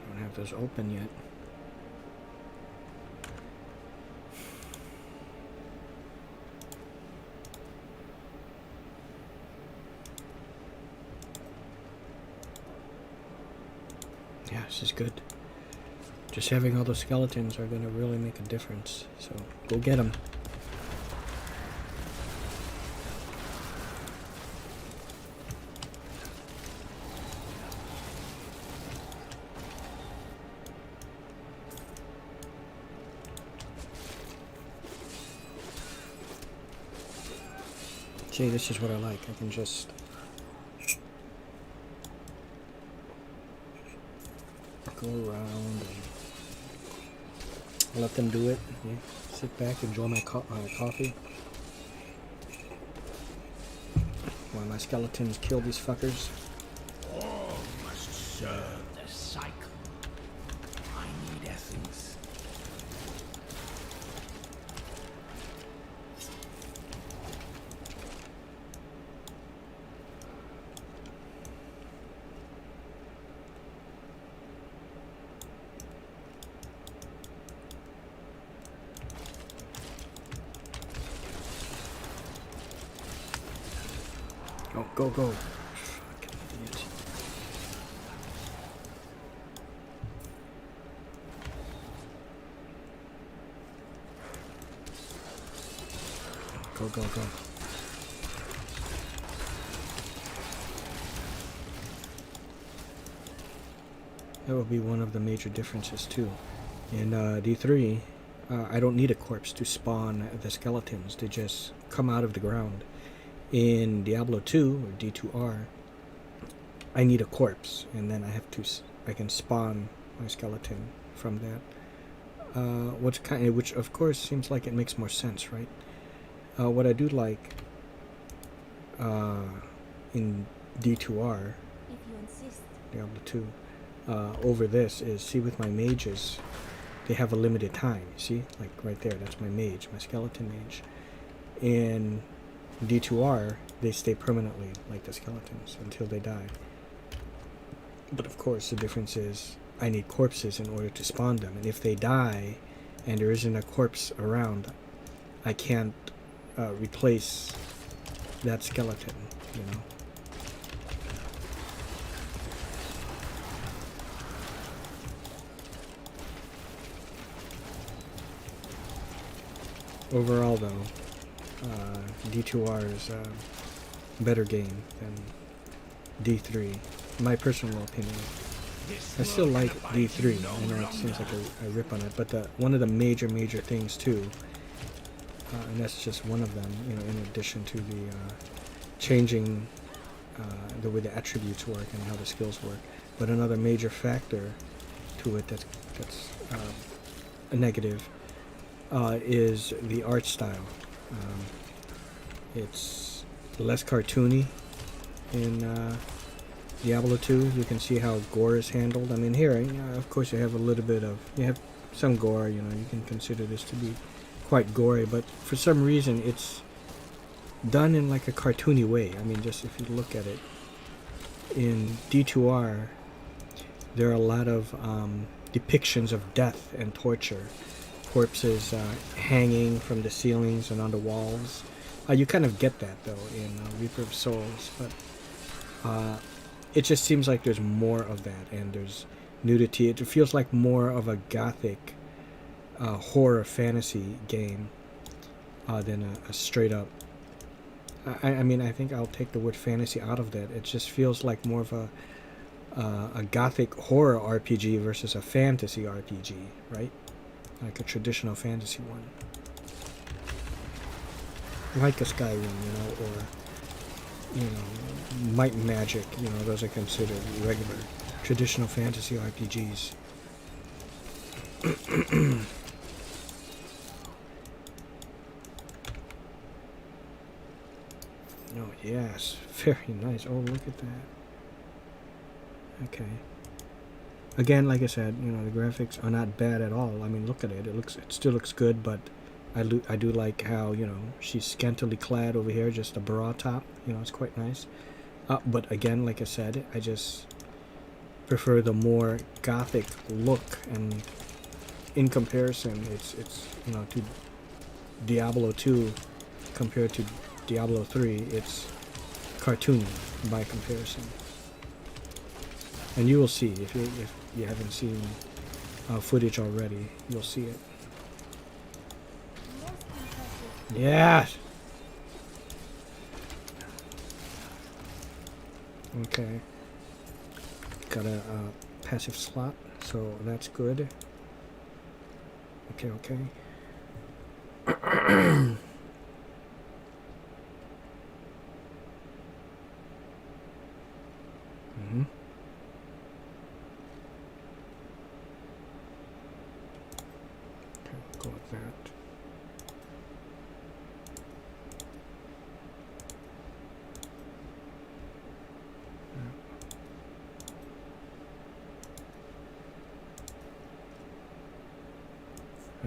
[SPEAKER 1] don't have those open yet. Yeah, this is good. Just having all those skeletons are going to really make a difference. So go get them. See, this is what I like. I can just go around and let them do it. Yeah. Sit back, enjoy my coffee while my skeletons kill these fuckers.
[SPEAKER 3] All must serve the cycle. I need essence.
[SPEAKER 1] Oh, go, go. Fucking idiot. Go, go, go. That will be one of the major differences too. In D3, I don't need a corpse to spawn the skeletons. They just come out of the ground. In Diablo 2 or D2R, I need a corpse, and then I can spawn my skeleton from that. Which of course seems like it makes more sense, right? What I do like in D2R,
[SPEAKER 2] If you insist.
[SPEAKER 1] Diablo 2, over this is, see, with my mages, they have a limited time. See, like right there, that's my mage, my skeleton mage. In D2R, they stay permanently like the skeletons until they die. But of course, the difference is I need corpses in order to spawn them, and if they die and there isn't a corpse around, I can't replace that skeleton, you know. Overall, though, D2R is a better game than D3, in my personal opinion. I still like D3. I know it seems like I rip on it, but one of the major things too, and that's just one of them, you know, in addition to the changing the way the attributes work and how the skills work. But another major factor to it that's a negative is the art style. It's less cartoony in Diablo 2. You can see how gore is handled. I mean, here, of course, you have you have some gore. You know, you can consider this to be quite gory, but for some reason, it's done in like a cartoony way. I mean, just if you look at it, in D2R, there are a lot of depictions of death and torture. Corpses hanging from the ceilings and on the walls. You kind of get that though in Reaper of Souls, but it just seems like there's more of that, and there's nudity. It feels like more of a gothic horror fantasy game than a straight up. I mean, I think I'll take the word fantasy out of that. It just feels like more of a gothic horror RPG versus a fantasy RPG, right? Like a traditional fantasy one, like a Skyrim, you know, or, you know, Might and Magic, you know, those are considered regular traditional fantasy RPGs. Oh yes, very nice. Oh, look at that. Okay. Again, like I said, you know, the graphics are not bad at all. I mean, look at it. It still looks good, but I do like how, you know, she's scantily clad over here, just a bra top. You know, it's quite nice. But again, like I said, I just prefer the more gothic look, and in comparison, it's you know, to Diablo 2 compared to Diablo 3, it's cartoony by comparison. And you will see, if you haven't seen footage already, you'll see it.
[SPEAKER 2] Most impressive.
[SPEAKER 1] Yes! Okay. Got a passive slot, so that's good. Okay.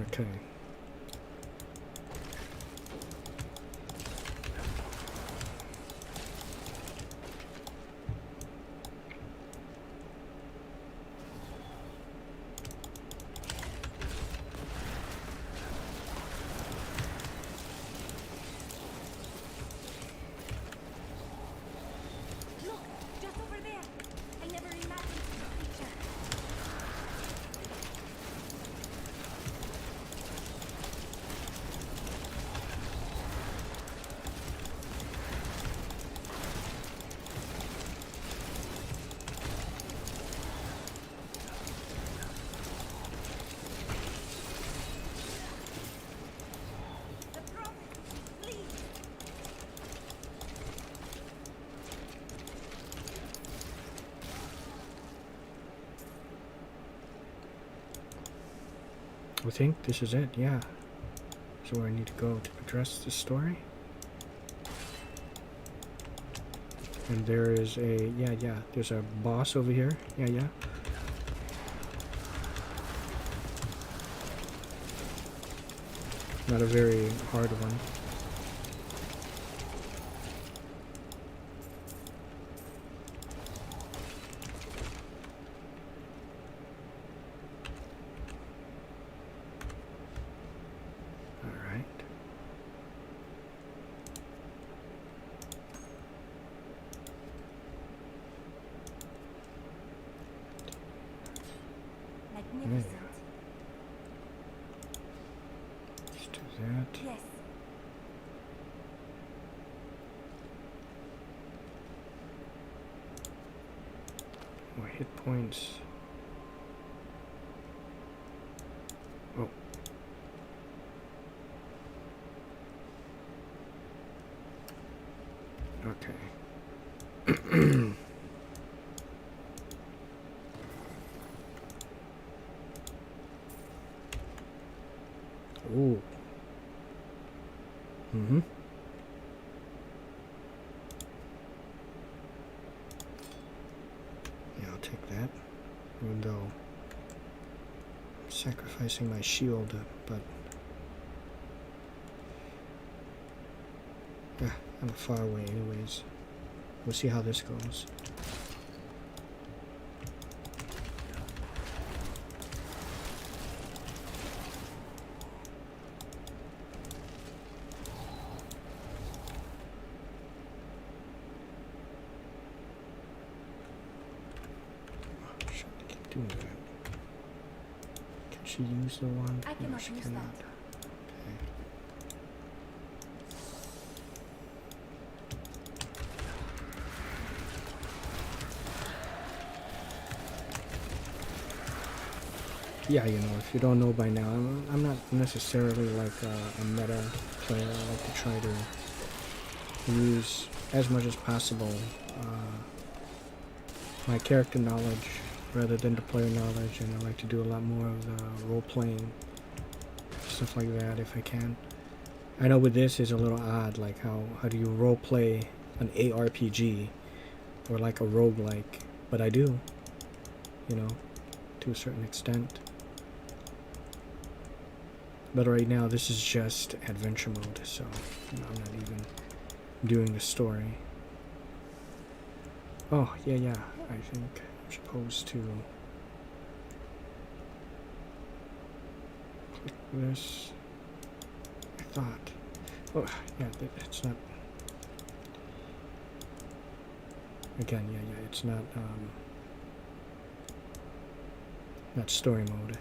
[SPEAKER 1] Okay.
[SPEAKER 2] Look, just over there. I never imagined such a creature. The prophet, please.
[SPEAKER 1] I think this is it, yeah. So where I need to go to address the story. And there is a, yeah, there's a boss over here. Yeah. Not a very hard one. Alright.
[SPEAKER 2] Magnificent.
[SPEAKER 1] Let's do that.
[SPEAKER 2] Yes.
[SPEAKER 1] More hit points. Oh. Okay. Ooh. Mm-hmm. Yeah, I'll take that. Even though I'm sacrificing my shield, but yeah, I'm far away anyways. We'll see how this goes. Shit, I keep doing that. Can she use the wand?
[SPEAKER 2] I
[SPEAKER 1] No,
[SPEAKER 2] cannot
[SPEAKER 1] she
[SPEAKER 2] use
[SPEAKER 1] cannot.
[SPEAKER 2] that.
[SPEAKER 1] Okay. Yeah, you know, if you don't know by now, I'm not necessarily like a meta player. I like to try to use as much as possible my character knowledge rather than the player knowledge, and I like to do a lot more of the role-playing, stuff like that if I can. I know with this is a little odd, like how do you role-play an ARPG or like a roguelike, but I do, you know, to a certain extent. But right now, this is just adventure mode, so you know, I'm not even doing the story. Oh, yeah, I think I'm supposed to click this. I thought. Oh, yeah, it's not. Again, yeah, it's not, not story mode.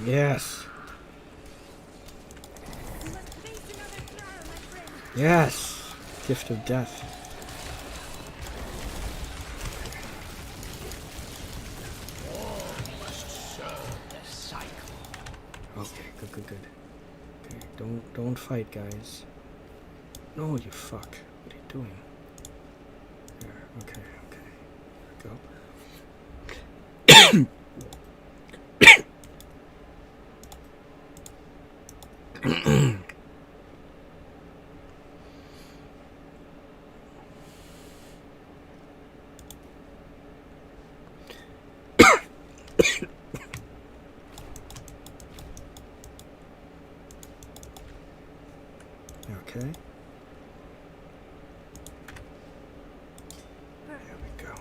[SPEAKER 1] Yes.
[SPEAKER 2] You must face another trial, my friend.
[SPEAKER 1] Yes. Gift of death. Okay, good. Okay, don't fight, guys. No, you fuck. What are you doing? There, okay. Go. Okay. There we go.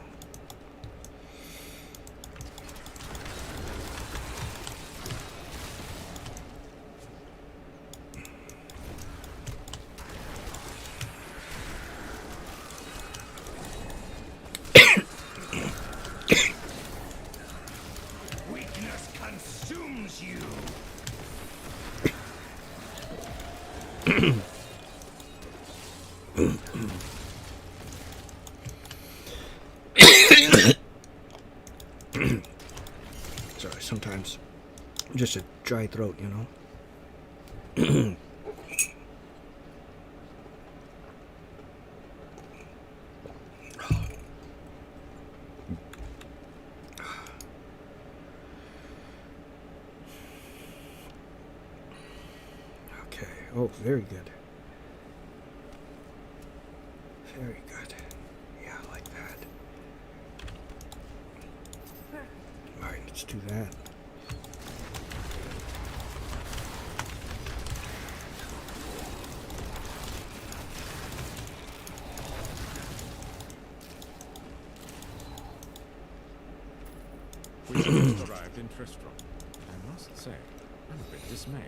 [SPEAKER 3] Weakness consumes you.
[SPEAKER 1] Sorry, sometimes just a dry throat, you know. Okay. Oh, very good. Very good. Yeah, I like that. All right, let's do that.
[SPEAKER 5] We just arrived in Tristram. I must say, I'm a bit dismayed.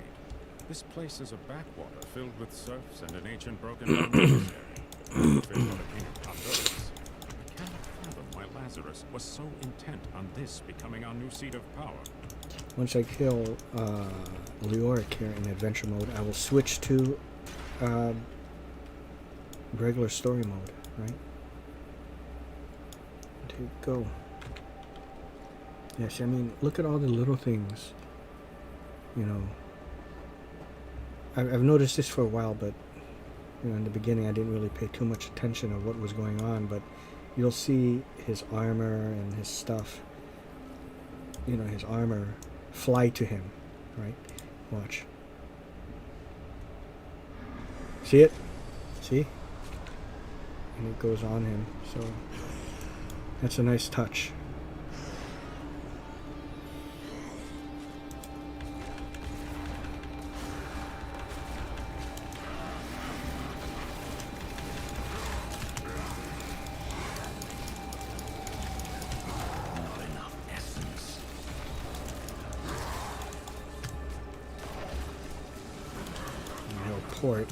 [SPEAKER 5] This place is a backwater filled with serfs and an ancient broken-down monastery. Fit for the king of Honduras. I cannot fathom why Lazarus was so intent on this becoming our new seat of power.
[SPEAKER 1] Once I kill Leoric here in adventure mode, I will switch to regular story mode, right? There you go. Yes, I mean, look at all the little things. You know, I've noticed this for a while, but you know, in the beginning I didn't really pay too much attention of what was going on. But you'll see his armor and his stuff. You know, his armor fly to him, right? Watch. See it? See? And it goes on him. So that's a nice touch. Port.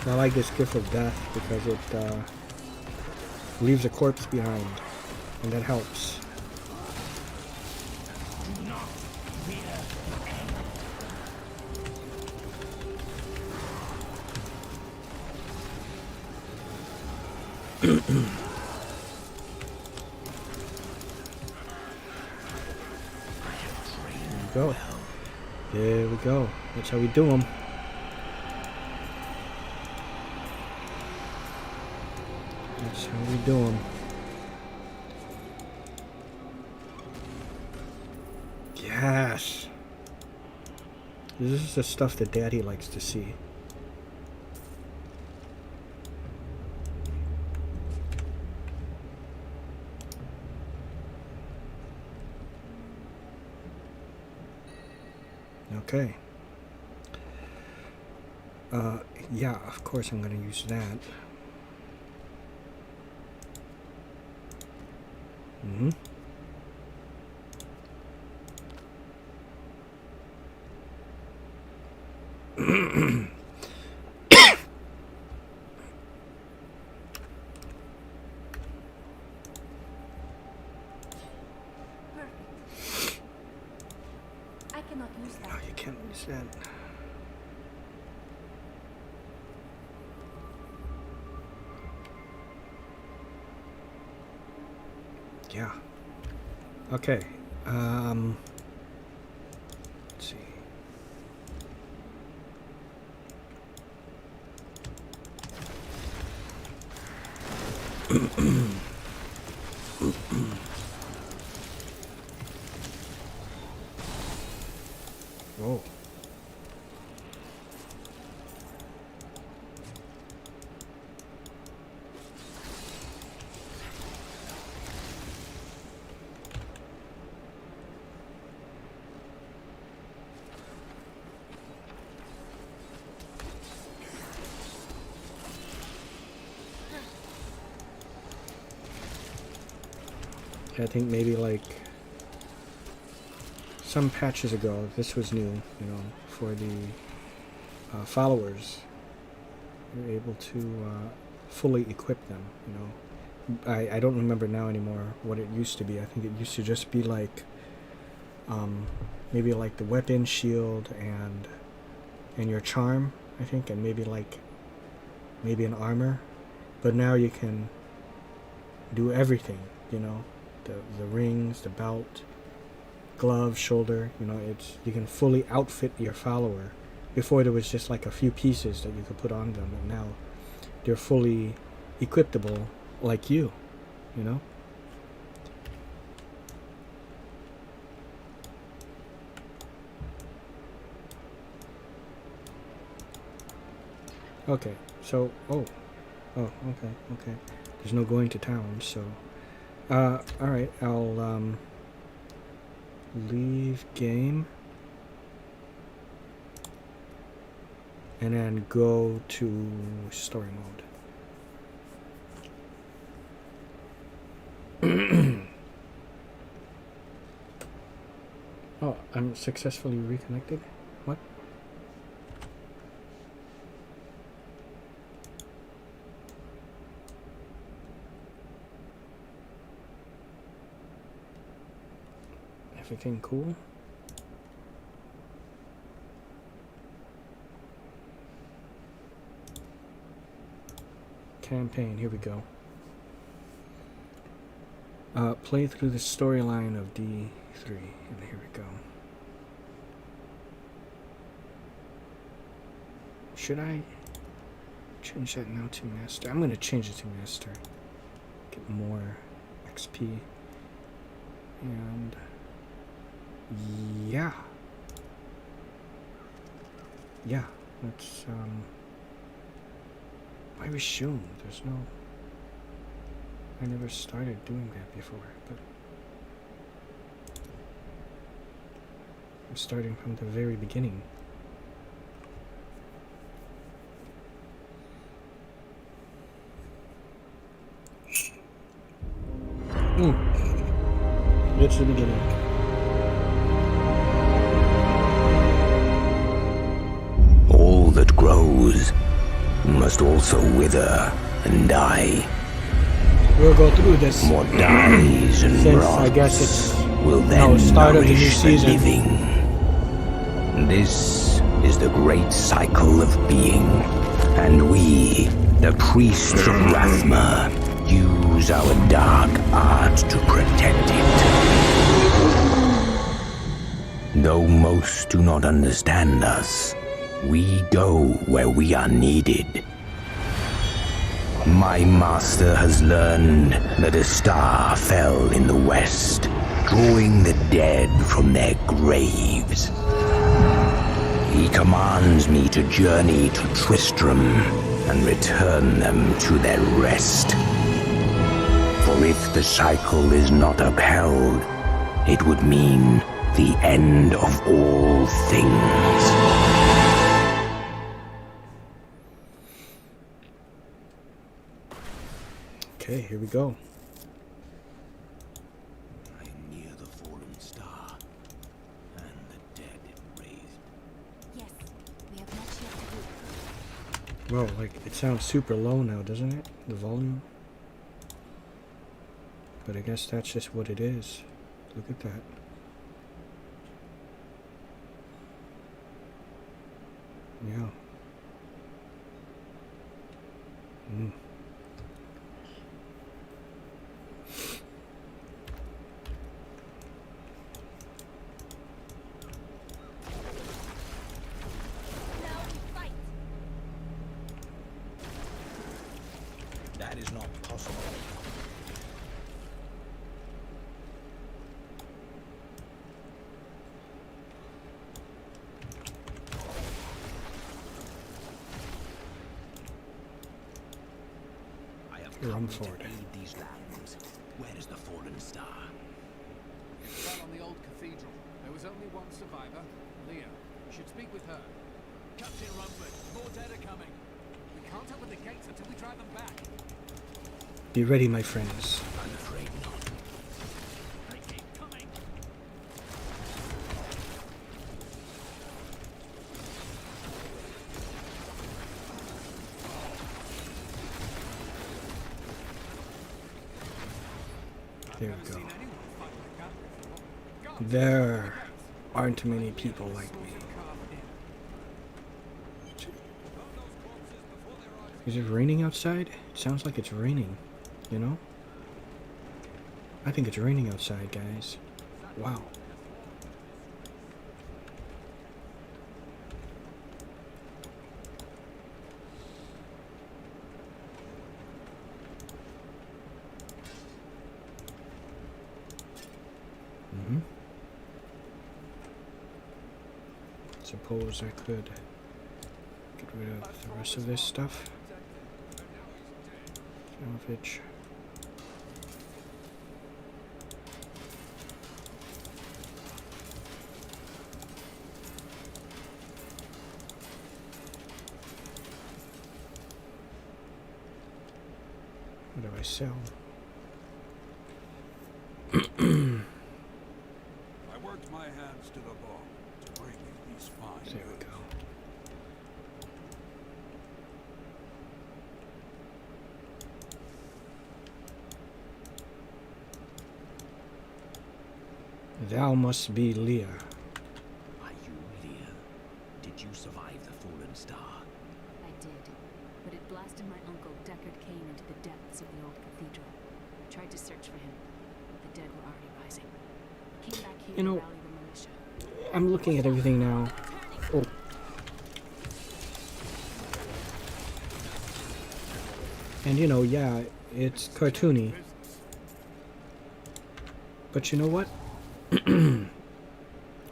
[SPEAKER 1] I like this gift of death because it leaves a corpse behind, and that helps. Go. There we go. That's how we do them. That's how we do them. Yes. This is the stuff that Daddy likes to see. Okay. Yeah, of course I'm going to use that. Is that? Yeah. Okay. Let's see. Oh. I think maybe like some patches ago, this was new, you know, for the followers. You're able to fully equip them, you know. I don't remember now anymore what it used to be. I think it used to just be like maybe like the weapon, shield, and your charm, I think, and maybe an armor. But now you can do everything, you know. The rings, the belt, glove, shoulder, you know, you can fully outfit your follower. Before there was just like a few pieces that you could put on them, and now they're fully equipable like you know. Okay, so okay. There's no going to town, so alright, I'll leave game and then go to story mode. Oh, I'm successfully reconnected? What? Everything cool? Campaign, here we go. Play through the storyline of D3, and here we go. Should I change that now to master? I'm gonna change it to master. Get more XP. And yeah, let's why resume? There's no, I never started doing that before, but I'm starting from the very beginning. It's the beginning.
[SPEAKER 6] All that grows must also wither and die.
[SPEAKER 1] We'll go through this.
[SPEAKER 6] What dies and
[SPEAKER 1] Since
[SPEAKER 6] rots
[SPEAKER 1] I guess it's
[SPEAKER 6] will then
[SPEAKER 1] start of the new
[SPEAKER 6] nourish the
[SPEAKER 1] season.
[SPEAKER 6] living. This is the great cycle of being, and we, the priests of Rathma, use our dark art to protect it. Though most do not understand us, we go where we are needed. My master has learned that a star fell in the west, drawing the dead from their graves. He commands me to journey to Tristram and return them to their rest. For if the cycle is not upheld, it would mean the end of all things.
[SPEAKER 1] Okay, here we go.
[SPEAKER 6] I am near the fallen star, and the dead raised.
[SPEAKER 2] Yes, we have much yet to do.
[SPEAKER 1] Whoa, like, it sounds super low now, doesn't it? The volume. But I guess that's just what it is. Look at that. Yeah. Mm.
[SPEAKER 2] Now we fight.
[SPEAKER 6] That is not possible. I have
[SPEAKER 1] Run
[SPEAKER 6] come
[SPEAKER 1] for
[SPEAKER 6] to
[SPEAKER 1] it.
[SPEAKER 6] aid these lands. Where is the fallen star?
[SPEAKER 7] It fell on the old cathedral. There was only one survivor, Leah. You should speak with her. Captain Rumford, more dead are coming. We can't open the gates until we drive them back.
[SPEAKER 1] Be ready, my friends.
[SPEAKER 6] I'm afraid not.
[SPEAKER 7] They keep coming.
[SPEAKER 1] There
[SPEAKER 7] Never
[SPEAKER 1] we go.
[SPEAKER 7] seen anyone fight like that before. God,
[SPEAKER 1] There aren't many people like me.
[SPEAKER 7] carved in.
[SPEAKER 1] Is it raining outside? It sounds like it's raining, you know? I think it's raining outside, guys. Wow. Mm-hmm. Suppose I could get rid of the rest of this stuff. Salvage. What do I sell?
[SPEAKER 4] I worked my hands to the bone to bring you these fine
[SPEAKER 1] There we
[SPEAKER 4] goods.
[SPEAKER 1] go. Thou must be Leah.
[SPEAKER 6] Are you Leah? Did you survive the fallen star?
[SPEAKER 8] I did, but it blasted my uncle Deckard Cain into the depths of the old cathedral. I tried to search for him, but the dead were already rising. I came back here
[SPEAKER 1] You know,
[SPEAKER 8] to rally the militia.
[SPEAKER 1] I'm looking at everything now. Oh. And you know, yeah, it's cartoony. But you know what?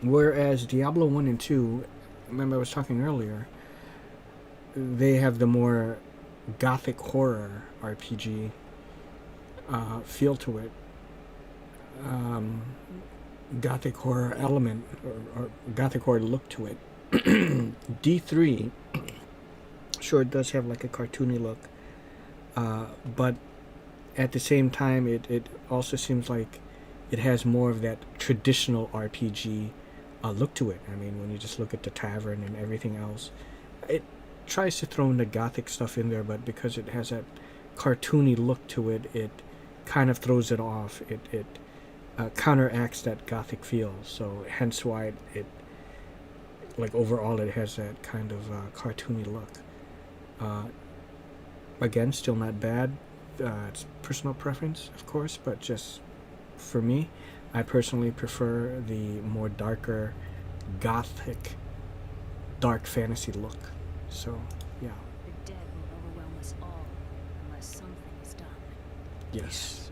[SPEAKER 1] Whereas Diablo 1 and 2, remember I was talking earlier, they have the more gothic horror RPG feel to it. Gothic horror element, or gothic horror look to it. D3, sure, it does have like a cartoony look, but at the same time, it also seems like it has more of that traditional RPG look to it. I mean, when you just look at the tavern and everything else, it tries to throw in the gothic stuff in there, but because it has that cartoony look to it, it kind of throws it off. It counteracts that gothic feel. So hence why it like overall it has that kind of cartoony look. Again, still not bad. It's personal preference, of course, but just for me, I personally prefer the more darker, gothic, dark fantasy look. So, yeah.
[SPEAKER 8] The dead will overwhelm us all unless something is done.
[SPEAKER 1] Yes.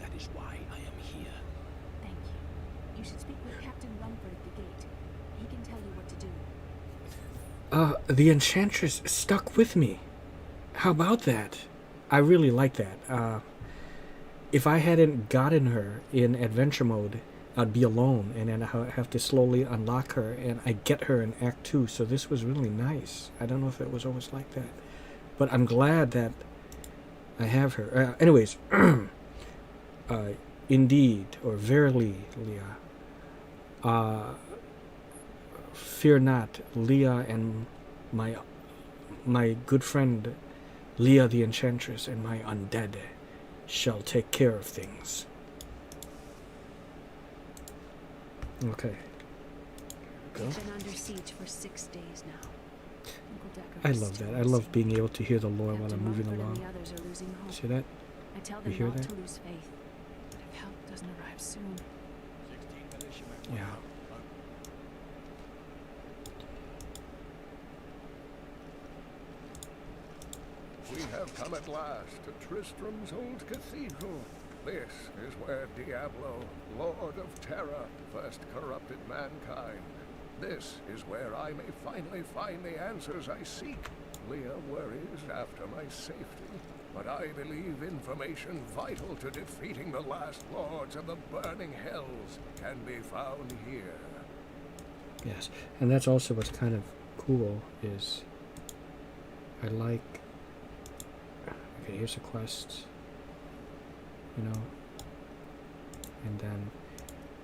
[SPEAKER 6] That is why I am here.
[SPEAKER 8] Thank you. You should speak with Captain Rumford at the gate. He can tell you what to do.
[SPEAKER 1] The Enchantress stuck with me. How about that? I really like that. If I hadn't gotten her in adventure mode, I'd be alone, and then I have to slowly unlock her, and I get her in Act 2, so this was really nice. I don't know if it was always like that, but I'm glad that I have her. Anyways, indeed, or verily, Leah, fear not, Leah and my good friend, Leah the Enchantress, and my undead shall take care of things. Okay. Go.
[SPEAKER 8] We've been under siege for 6 days now. Uncle Deckard
[SPEAKER 1] I
[SPEAKER 8] was
[SPEAKER 1] love
[SPEAKER 8] still
[SPEAKER 1] that. I love
[SPEAKER 8] missing.
[SPEAKER 1] being able to hear the lore while
[SPEAKER 8] Captain
[SPEAKER 1] I'm moving
[SPEAKER 8] Rumford and
[SPEAKER 1] along.
[SPEAKER 8] the others are losing hope.
[SPEAKER 1] See that?
[SPEAKER 8] I tell
[SPEAKER 1] You
[SPEAKER 8] them
[SPEAKER 1] hear
[SPEAKER 8] not
[SPEAKER 1] that?
[SPEAKER 8] to lose faith. But if help doesn't arrive soon,
[SPEAKER 1] Yeah.
[SPEAKER 9] We have come at last to Tristram's old cathedral. This is where Diablo, Lord of Terror, first corrupted mankind. This is where I may finally find the answers I seek. Leah worries after my safety, but I believe information vital to defeating the last lords of the burning hells can be found here.
[SPEAKER 1] Yes, and that's also what's kind of cool is I like. Okay, here's the quests. You know, and then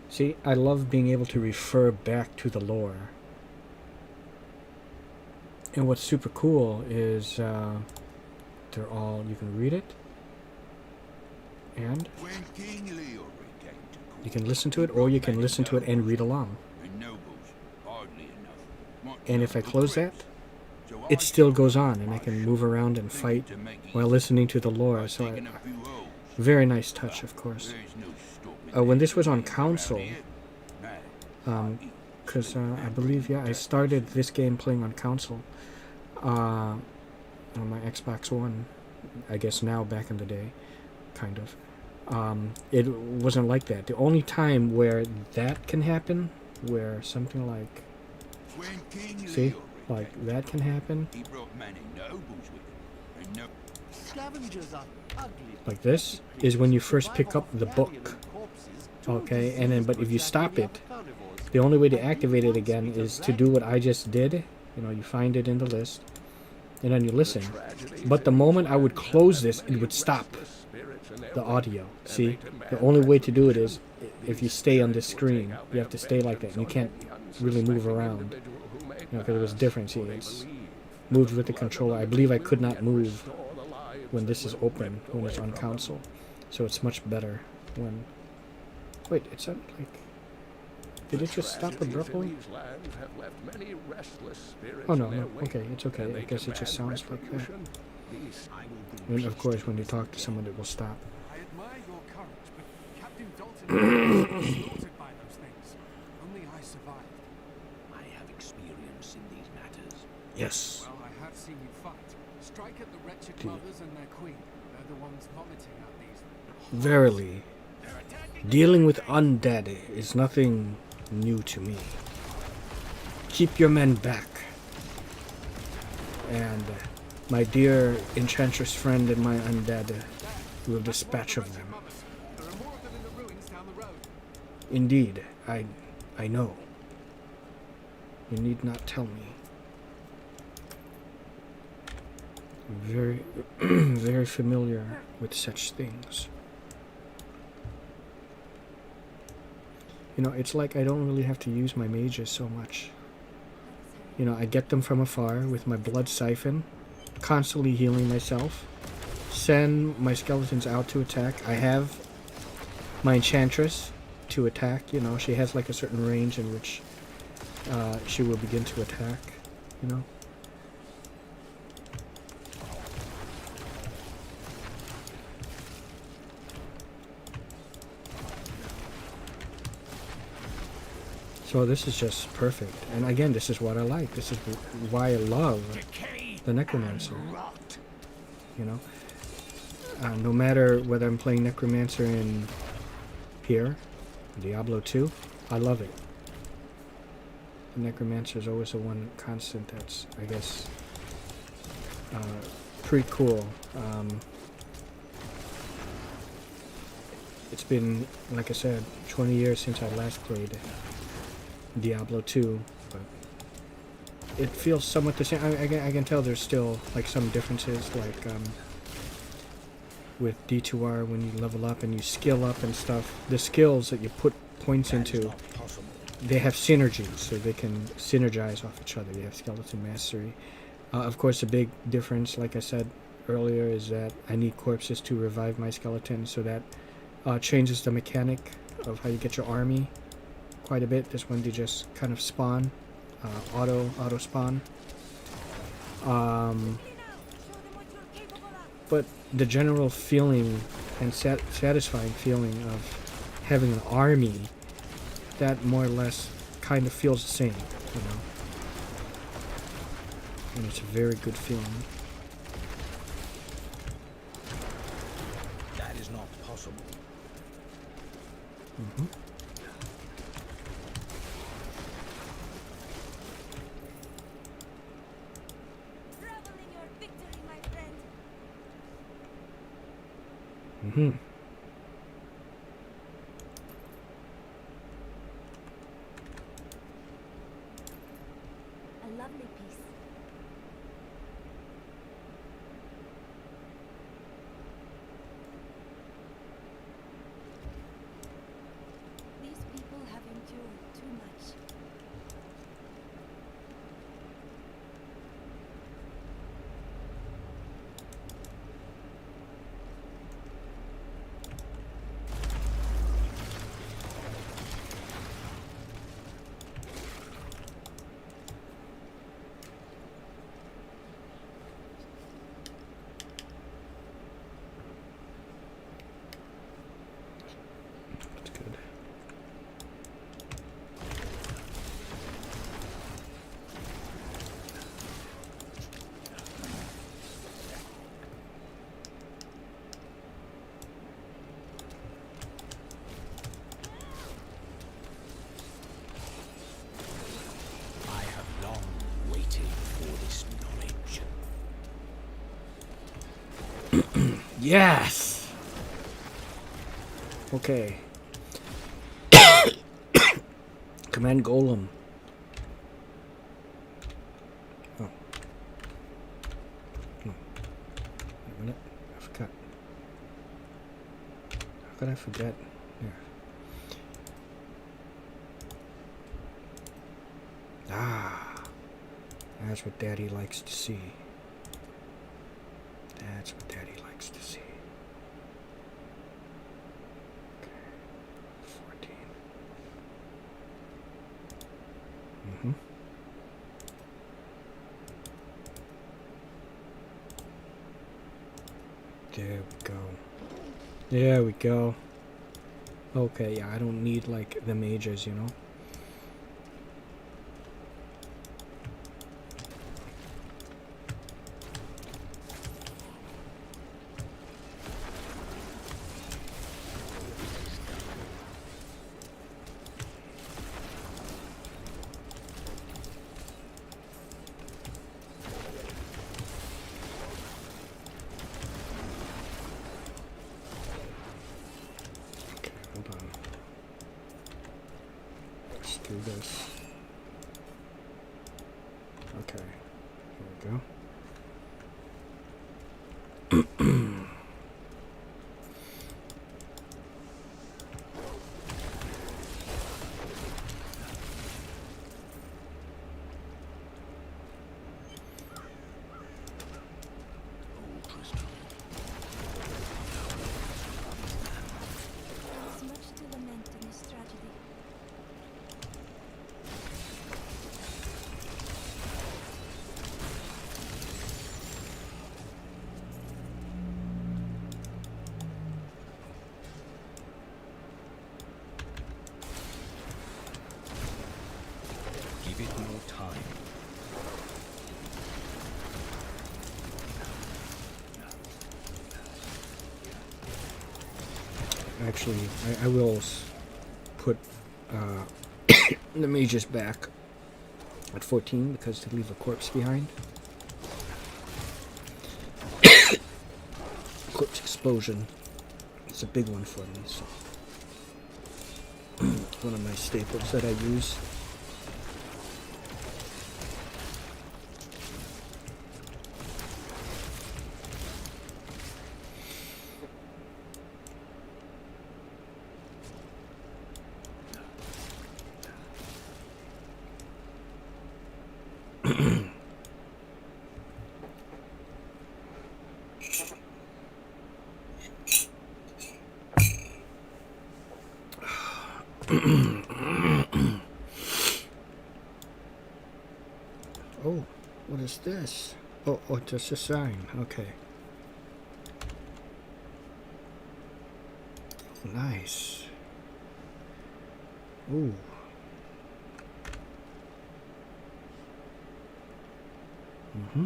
[SPEAKER 1] see, I love being able to refer back to the lore. And what's super cool is they're all, you can read it, and
[SPEAKER 4] When King Leory came to court,
[SPEAKER 1] you can listen to it, or you can listen to it and read along.
[SPEAKER 4] and nobles, hardly enough. Want
[SPEAKER 1] And if I
[SPEAKER 4] noble
[SPEAKER 1] close that,
[SPEAKER 4] crips. So I
[SPEAKER 1] it still
[SPEAKER 4] showed
[SPEAKER 1] goes
[SPEAKER 4] up
[SPEAKER 1] on,
[SPEAKER 4] with
[SPEAKER 1] and I
[SPEAKER 4] my
[SPEAKER 1] can
[SPEAKER 4] show,
[SPEAKER 1] move around and
[SPEAKER 4] thinking
[SPEAKER 1] fight
[SPEAKER 4] to make it
[SPEAKER 1] while
[SPEAKER 4] easy
[SPEAKER 1] listening to the
[SPEAKER 4] by
[SPEAKER 1] lore. So
[SPEAKER 4] digging a few holes.
[SPEAKER 1] very nice touch, of course.
[SPEAKER 4] There's no stopping
[SPEAKER 1] When
[SPEAKER 4] them
[SPEAKER 1] this was on
[SPEAKER 4] from
[SPEAKER 1] console,
[SPEAKER 4] around here. Now,
[SPEAKER 1] because I believe, yeah, I started this game playing on console, on my Xbox One, I guess now, back in the day, kind of. It wasn't like that. The only time where that can happen, where something like,
[SPEAKER 4] when King
[SPEAKER 1] see,
[SPEAKER 4] Leory
[SPEAKER 1] like
[SPEAKER 4] came,
[SPEAKER 1] that can happen,
[SPEAKER 4] he brought many nobles with him, and no
[SPEAKER 7] Scavengers are ugly.
[SPEAKER 1] like this, is when you first pick up the book. Okay, and then, but if you stop it, the only way to activate it again is to do what I just did. You know, you find it in the list, and then you listen. But the moment I would close this, it would stop the audio. See, the only way to do it is if you stay on this screen. You have to stay like that, and you can't really move around. You know, because it was different. See, it's moved with the controller. I believe I could not move when this is open, when it's on console. So it's much better when... Wait, it sounded like... Did it just stop abruptly? Oh, no, no. Okay, it's okay. I guess it just sounds like that. And of course, when you talk to someone, it will stop.
[SPEAKER 7] I admire your courage, but Captain Dalton was slaughtered by those things. Only I survived.
[SPEAKER 6] I have experience in these matters.
[SPEAKER 1] Yes.
[SPEAKER 7] Well, I have seen you fight. Strike at the wretched mothers and their queen. They're the ones vomiting out these.
[SPEAKER 1] Verily, dealing with undead is nothing new to me. Keep your men back. And my dear enchantress friend and my undead will dispatch of them.
[SPEAKER 7] There are more of them in the ruins down the road.
[SPEAKER 1] Indeed, I know. You need not tell me. I'm very, very familiar with such things. You know, it's like I don't really have to use my mages so much. You know, I get them from afar with my blood siphon, constantly healing myself. Send my skeletons out to attack. I have my enchantress to attack. You know, she has like a certain range in which she will begin to attack. You know. So this is just perfect. And again, this is what I like. This is why I love the Necromancer. You know? No matter whether I'm playing Necromancer in here, Diablo 2, I love it. The Necromancer is always the one constant that's, I guess, pretty cool. It's been, like I said, 20 years since I last played Diablo 2, but it feels somewhat the same. I can tell there's still like some differences, like with D2R when you level up and you skill up and stuff. The skills that you put points into, they have synergy, so they can synergize off each other. You have skeleton mastery. Of course, the big difference, like I said earlier, is that I need corpses to revive my skeleton, so that changes the mechanic of how you get your army quite a bit. This one, they just kind of spawn, auto spawn. But the general feeling and satisfying feeling of having an army, that more or less kind of feels the same, you know. And it's a very good feeling.
[SPEAKER 6] That is not possible.
[SPEAKER 1] Mm-hmm.
[SPEAKER 2] Revel in your victory, my friend.
[SPEAKER 1] Mm-hmm.
[SPEAKER 2] A lovely piece. These people have endured too much.
[SPEAKER 1] That's good.
[SPEAKER 6] I have long waited for this knowledge.
[SPEAKER 1] Yes! Okay. Command Golem. Oh. No. Wait a minute. I forgot. How could I forget? There. Ah. That's what Daddy likes to see. That's what Daddy likes to see. Okay. 14. Mm-hmm. There we go. There we go. Okay, yeah, I don't need like the mages, you know. Okay, hold on. Let's do this. Okay, here we go.
[SPEAKER 2] There is much to lament in this tragedy.
[SPEAKER 6] Give it more time.
[SPEAKER 1] Actually, I will put the mages back at 14 because to leave a corpse behind. Corpse explosion. It's a big one for me, so one of my staples that I use. Oh, what is this? Oh, just a sign. Okay. Nice. Ooh. Mm-hmm.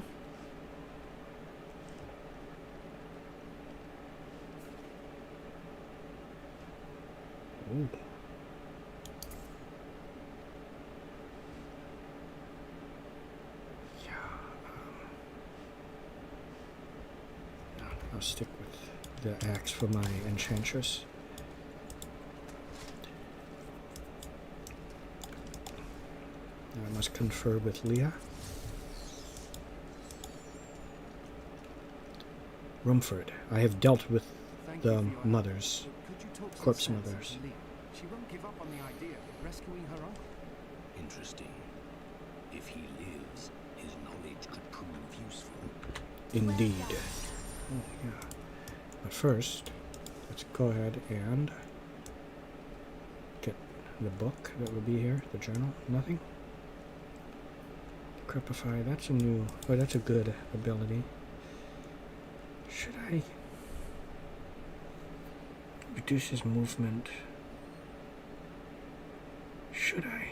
[SPEAKER 1] Ooh. Yeah. I'll stick with the axe for my enchantress. I must confer with Leah. Rumford, I have dealt with the mothers, corpse mothers.
[SPEAKER 7] She won't give up on the idea of rescuing her uncle.
[SPEAKER 6] Interesting. If he lives, his knowledge could prove useful.
[SPEAKER 1] Indeed. Oh, yeah. But first, let's go ahead and get the book that will be here, the journal. Nothing? Crepify, that's a new, oh, that's a good ability. Should I reduce his movement? Should I?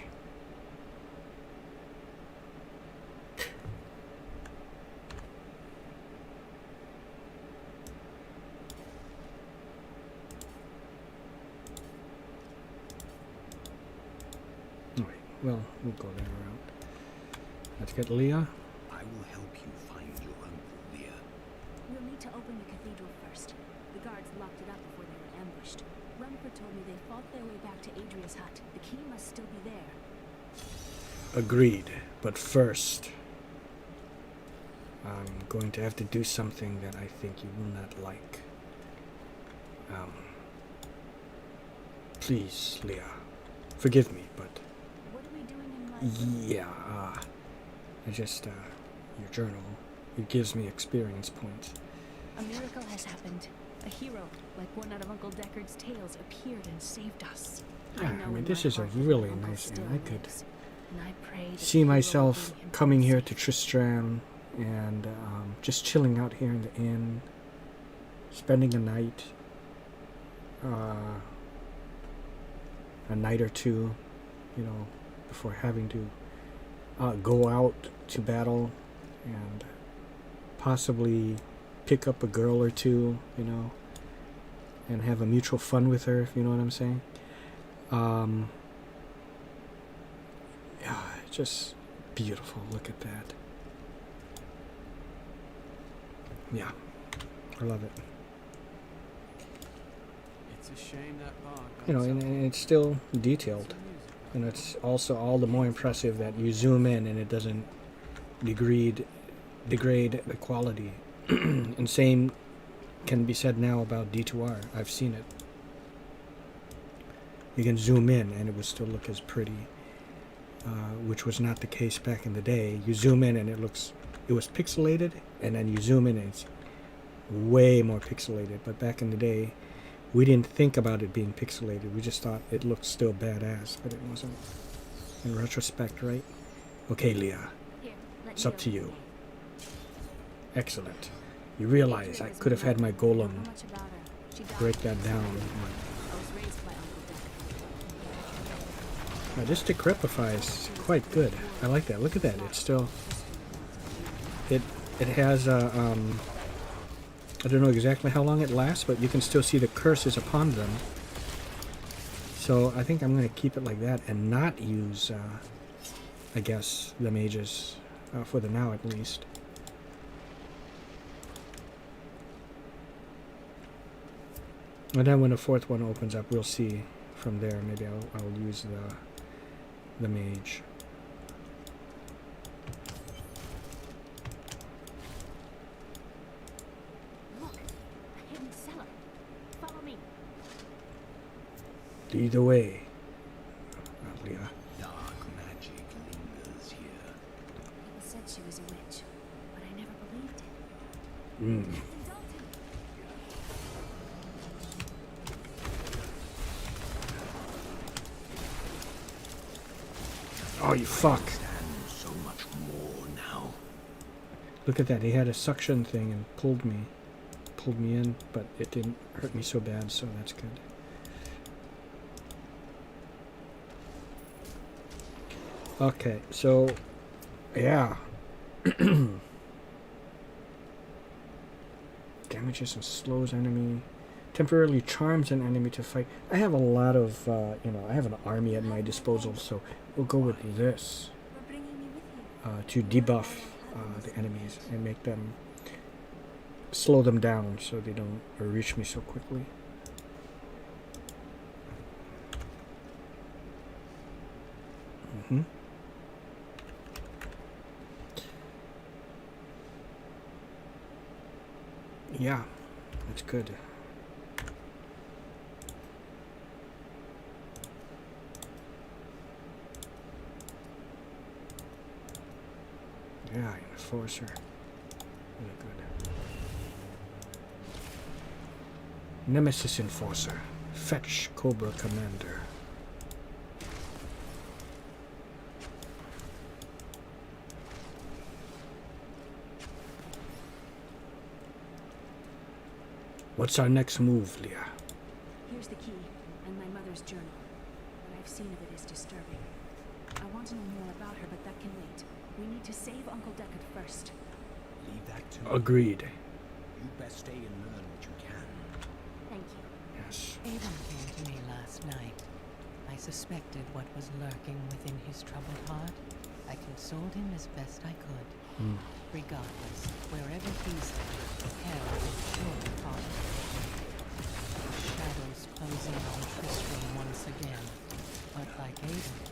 [SPEAKER 1] Alright, well, we'll go that route. Let's get Leah.
[SPEAKER 6] I will help you find your uncle, Leah.
[SPEAKER 8] We'll need to open the cathedral first. The guards locked it up before they were ambushed. Rumford told me they fought their way back to Adria's hut. The key must still be there.
[SPEAKER 1] Agreed. But first, I'm going to have to do something that I think you will not like. Please, Leah. Forgive me, but...
[SPEAKER 8] What are we doing in my...
[SPEAKER 1] yeah, I just, your journal, it gives me experience points.
[SPEAKER 8] A miracle has happened. A hero, like one out of Uncle Deckard's tales, appeared and saved us.
[SPEAKER 1] Yeah,
[SPEAKER 8] know
[SPEAKER 1] I mean,
[SPEAKER 8] in
[SPEAKER 1] this
[SPEAKER 8] my
[SPEAKER 1] is a
[SPEAKER 8] heart that
[SPEAKER 1] really
[SPEAKER 8] Uncle
[SPEAKER 1] nice
[SPEAKER 8] still
[SPEAKER 1] inn. I could
[SPEAKER 8] lives, and I pray that
[SPEAKER 1] see
[SPEAKER 8] he will
[SPEAKER 1] myself
[SPEAKER 8] obey him
[SPEAKER 1] coming here
[SPEAKER 8] closely.
[SPEAKER 1] to Tristram and just chilling out here in the inn, spending a night, a night or two, you know, before having to go out to battle and possibly pick up a girl or two, you know, and have a mutual fun with her, if you know what I'm saying. Yeah, just beautiful. Look at that. Yeah, I love it.
[SPEAKER 7] It's a shame that bar got
[SPEAKER 1] You know,
[SPEAKER 7] so
[SPEAKER 1] and it's still detailed. And it's also all the more impressive that you zoom in and it doesn't degrade the quality. And same can be said now about D2R. I've seen it. You can zoom in and it would still look as pretty, which was not the case back in the day. You zoom in and it was pixelated, and then you zoom in and it's way more pixelated. But back in the day, we didn't think about it being pixelated. We just thought it looked still badass, but it wasn't. In retrospect, right? Okay, Leah,
[SPEAKER 8] Here, let
[SPEAKER 1] it's
[SPEAKER 8] me
[SPEAKER 1] up to
[SPEAKER 8] open
[SPEAKER 1] you.
[SPEAKER 8] it.
[SPEAKER 1] Excellent. You realize I could have had my golem
[SPEAKER 8] How much about her? She died
[SPEAKER 1] break that down.
[SPEAKER 8] I was raised by Uncle Deckard.
[SPEAKER 1] Now, this decrepify is quite good. I like that. Look at that. It's still... It has a... I don't know exactly how long it lasts, but you can still see the curses upon them. So I think I'm going to keep it like that and not use, I guess, the mages, for the now at least. And then when the fourth one opens up, we'll see from there. Maybe I'll use the mage.
[SPEAKER 8] Look, a hidden cellar. Follow me.
[SPEAKER 1] Lead the way, Leah.
[SPEAKER 6] Dark magic lingers here.
[SPEAKER 8] People said she was a witch, but I never believed it.
[SPEAKER 1] Mm.
[SPEAKER 8] Captain Dalton.
[SPEAKER 1] Oh, you fuck.
[SPEAKER 6] So much more now.
[SPEAKER 1] Look at that. He had a suction thing and pulled me in, but it didn't hurt me so bad, so that's good. Okay, so yeah. Damages and slows enemy. Temporarily charms an enemy to fight. I have a lot of, I have an army at my disposal, so we'll go with this
[SPEAKER 2] For bringing me with you.
[SPEAKER 1] to debuff the enemies and make them, slow them down so they don't reach me so quickly. Yeah, that's good. Yeah, Enforcer. Really good. Nemesis Enforcer. Fetch Cobra Commander. What's our next move, Leah?
[SPEAKER 8] Here's the key, and my mother's journal. What I've seen of it is disturbing. I want to know more about her, but that can wait. We need to save Uncle Deckard first.
[SPEAKER 6] Leave that to
[SPEAKER 1] Agreed.
[SPEAKER 6] You best stay and learn what you can.
[SPEAKER 8] Thank you.
[SPEAKER 1] Yes.
[SPEAKER 10] Avon came to me last night. I suspected what was lurking within his troubled heart. I consoled him as best I could. Regardless, wherever he's at, hell will surely follow. The shadows closing on Tristram once again. But like Avon,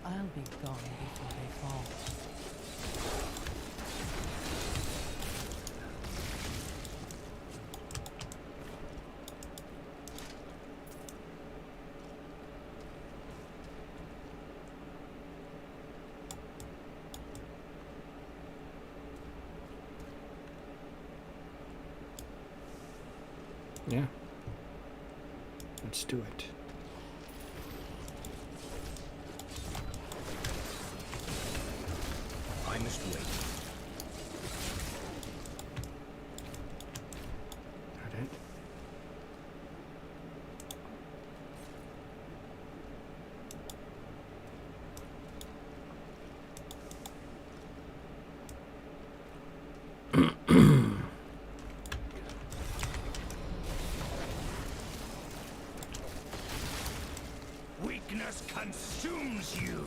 [SPEAKER 10] I'll be gone before they fall.
[SPEAKER 1] Yeah. Let's do it.
[SPEAKER 6] I must wait.
[SPEAKER 1] Got it.
[SPEAKER 6] Weakness consumes you.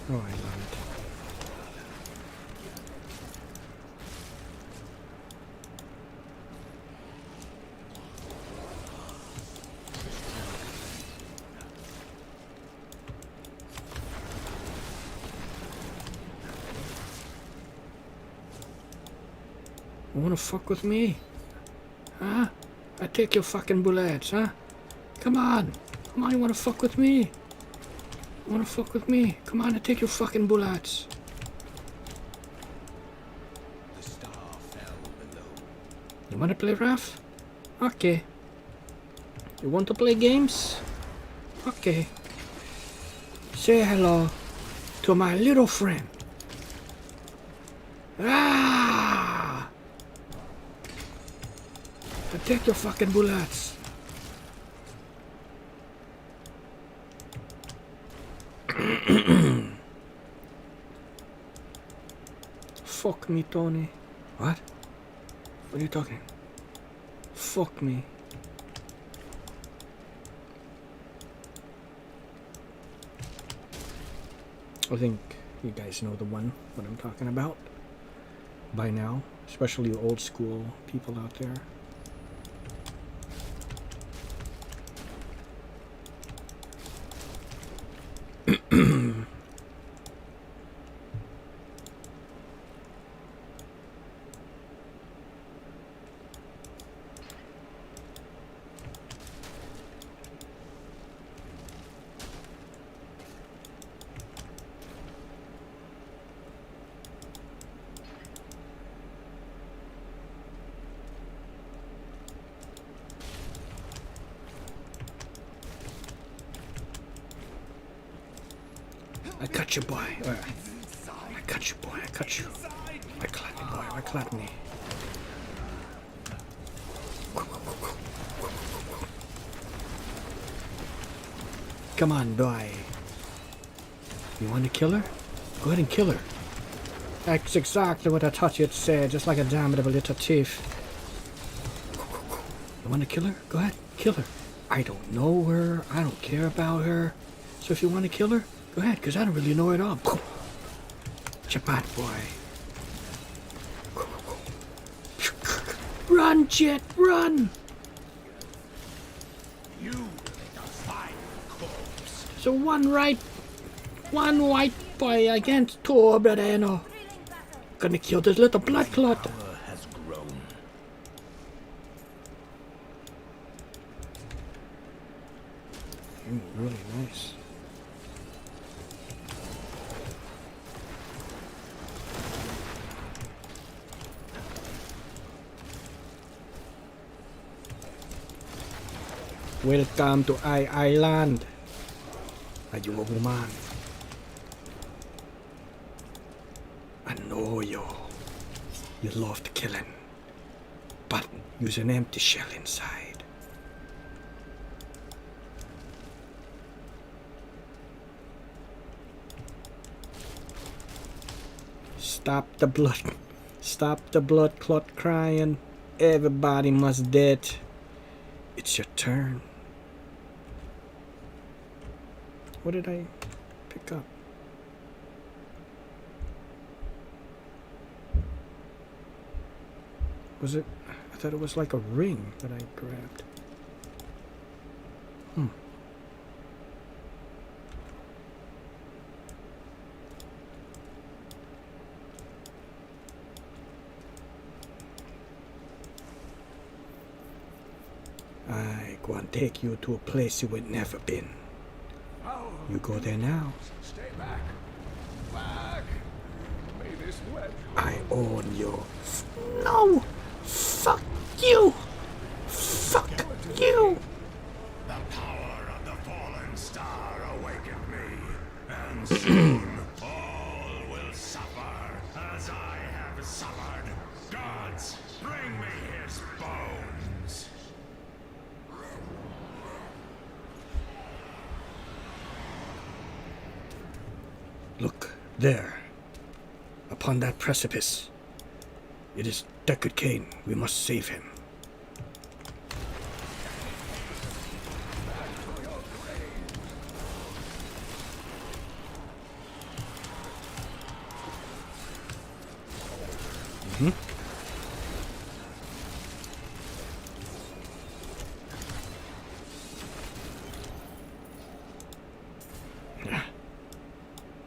[SPEAKER 1] Oh, I love it. You wanna fuck with me? Huh? I take your fucking bullets, huh? Come on! Come on, you wanna fuck with me? You wanna fuck with me? Come on, I take your fucking bullets.
[SPEAKER 6] The star fell below.
[SPEAKER 1] You wanna play rough? Okay. You want to play games? Okay. Say hello to my little friend. Ah! I take your fucking bullets. Fuck me, Tony. What? What are you talking? Fuck me. I think you guys know the one, what I'm talking about by now, especially you old school people out there. I cut you, boy. I cut you, boy. I cut you. I cut Gluttony. Come on, die. You want to kill her? Go ahead and kill her. That's exactly what I thought you'd say, just like a damnable little thief. You want to kill her? Go ahead, kill her. I don't know her. I don't care about her. So if you want to kill her, go ahead, because I don't really know her at all. Chapat boy. Run, Jet, run!
[SPEAKER 3] You make a fine corpse.
[SPEAKER 1] So one white boy against two, brother, you know. Gonna kill this little blood clot.
[SPEAKER 3] Power has grown.
[SPEAKER 1] Really nice. Welcome to Island. Are you a woman? I know you. You loved killing, but you's an empty shell inside. Stop the blood. Stop the blood clot crying. Everybody must dead. It's your turn. What did I pick up? Was it? I thought it was like a ring that I grabbed. I go and take you to a place you would never been. You go there now.
[SPEAKER 9] Stay back. Back. May this ledge
[SPEAKER 1] I own you. No! Fuck you! Fuck you!
[SPEAKER 3] The power of the fallen star awakened me, and soon all will suffer as I have suffered. Gods, bring me his bones.
[SPEAKER 1] Look, there. Upon that precipice. It is Deckard Cain. We must save him.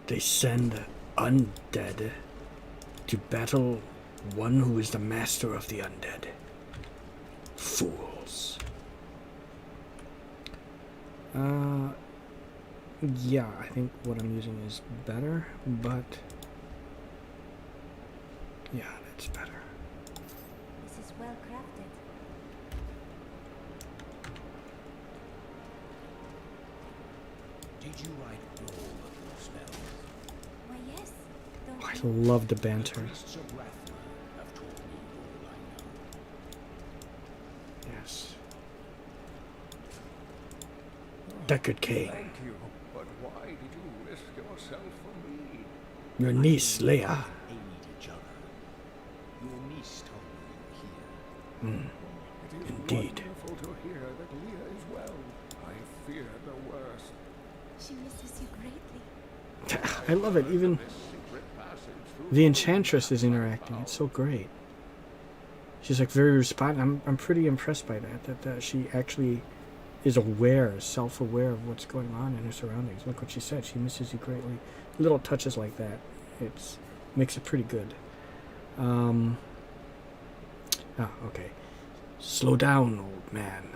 [SPEAKER 1] They send undead to battle one who is the master of the undead. Fools. Yeah, I think what I'm using is better, but yeah, that's better.
[SPEAKER 2] This is well crafted.
[SPEAKER 3] Did you write all of your spells?
[SPEAKER 2] Why, yes.
[SPEAKER 1] I
[SPEAKER 2] Don't
[SPEAKER 1] love the banter.
[SPEAKER 3] Priests of Rathma have taught me all I know.
[SPEAKER 1] Yes. Deckard Cain.
[SPEAKER 9] Thank you. But why did you risk yourself for me?
[SPEAKER 1] Your niece, Leia.
[SPEAKER 3] Aid each other. Your niece told me you were here.
[SPEAKER 9] It is
[SPEAKER 1] Indeed.
[SPEAKER 9] wonderful to hear that Leah is well. I fear the worst.
[SPEAKER 2] She misses you greatly.
[SPEAKER 1] I love it. Even
[SPEAKER 9] This secret passage through
[SPEAKER 1] the Enchantress is interacting. It's so great. She's like very responsive. I'm pretty impressed by that. That she actually is aware, self-aware of what's going on in her surroundings. Look what she said. She misses you greatly. Little touches like that. It's makes it pretty good. Okay. Slow down, old man.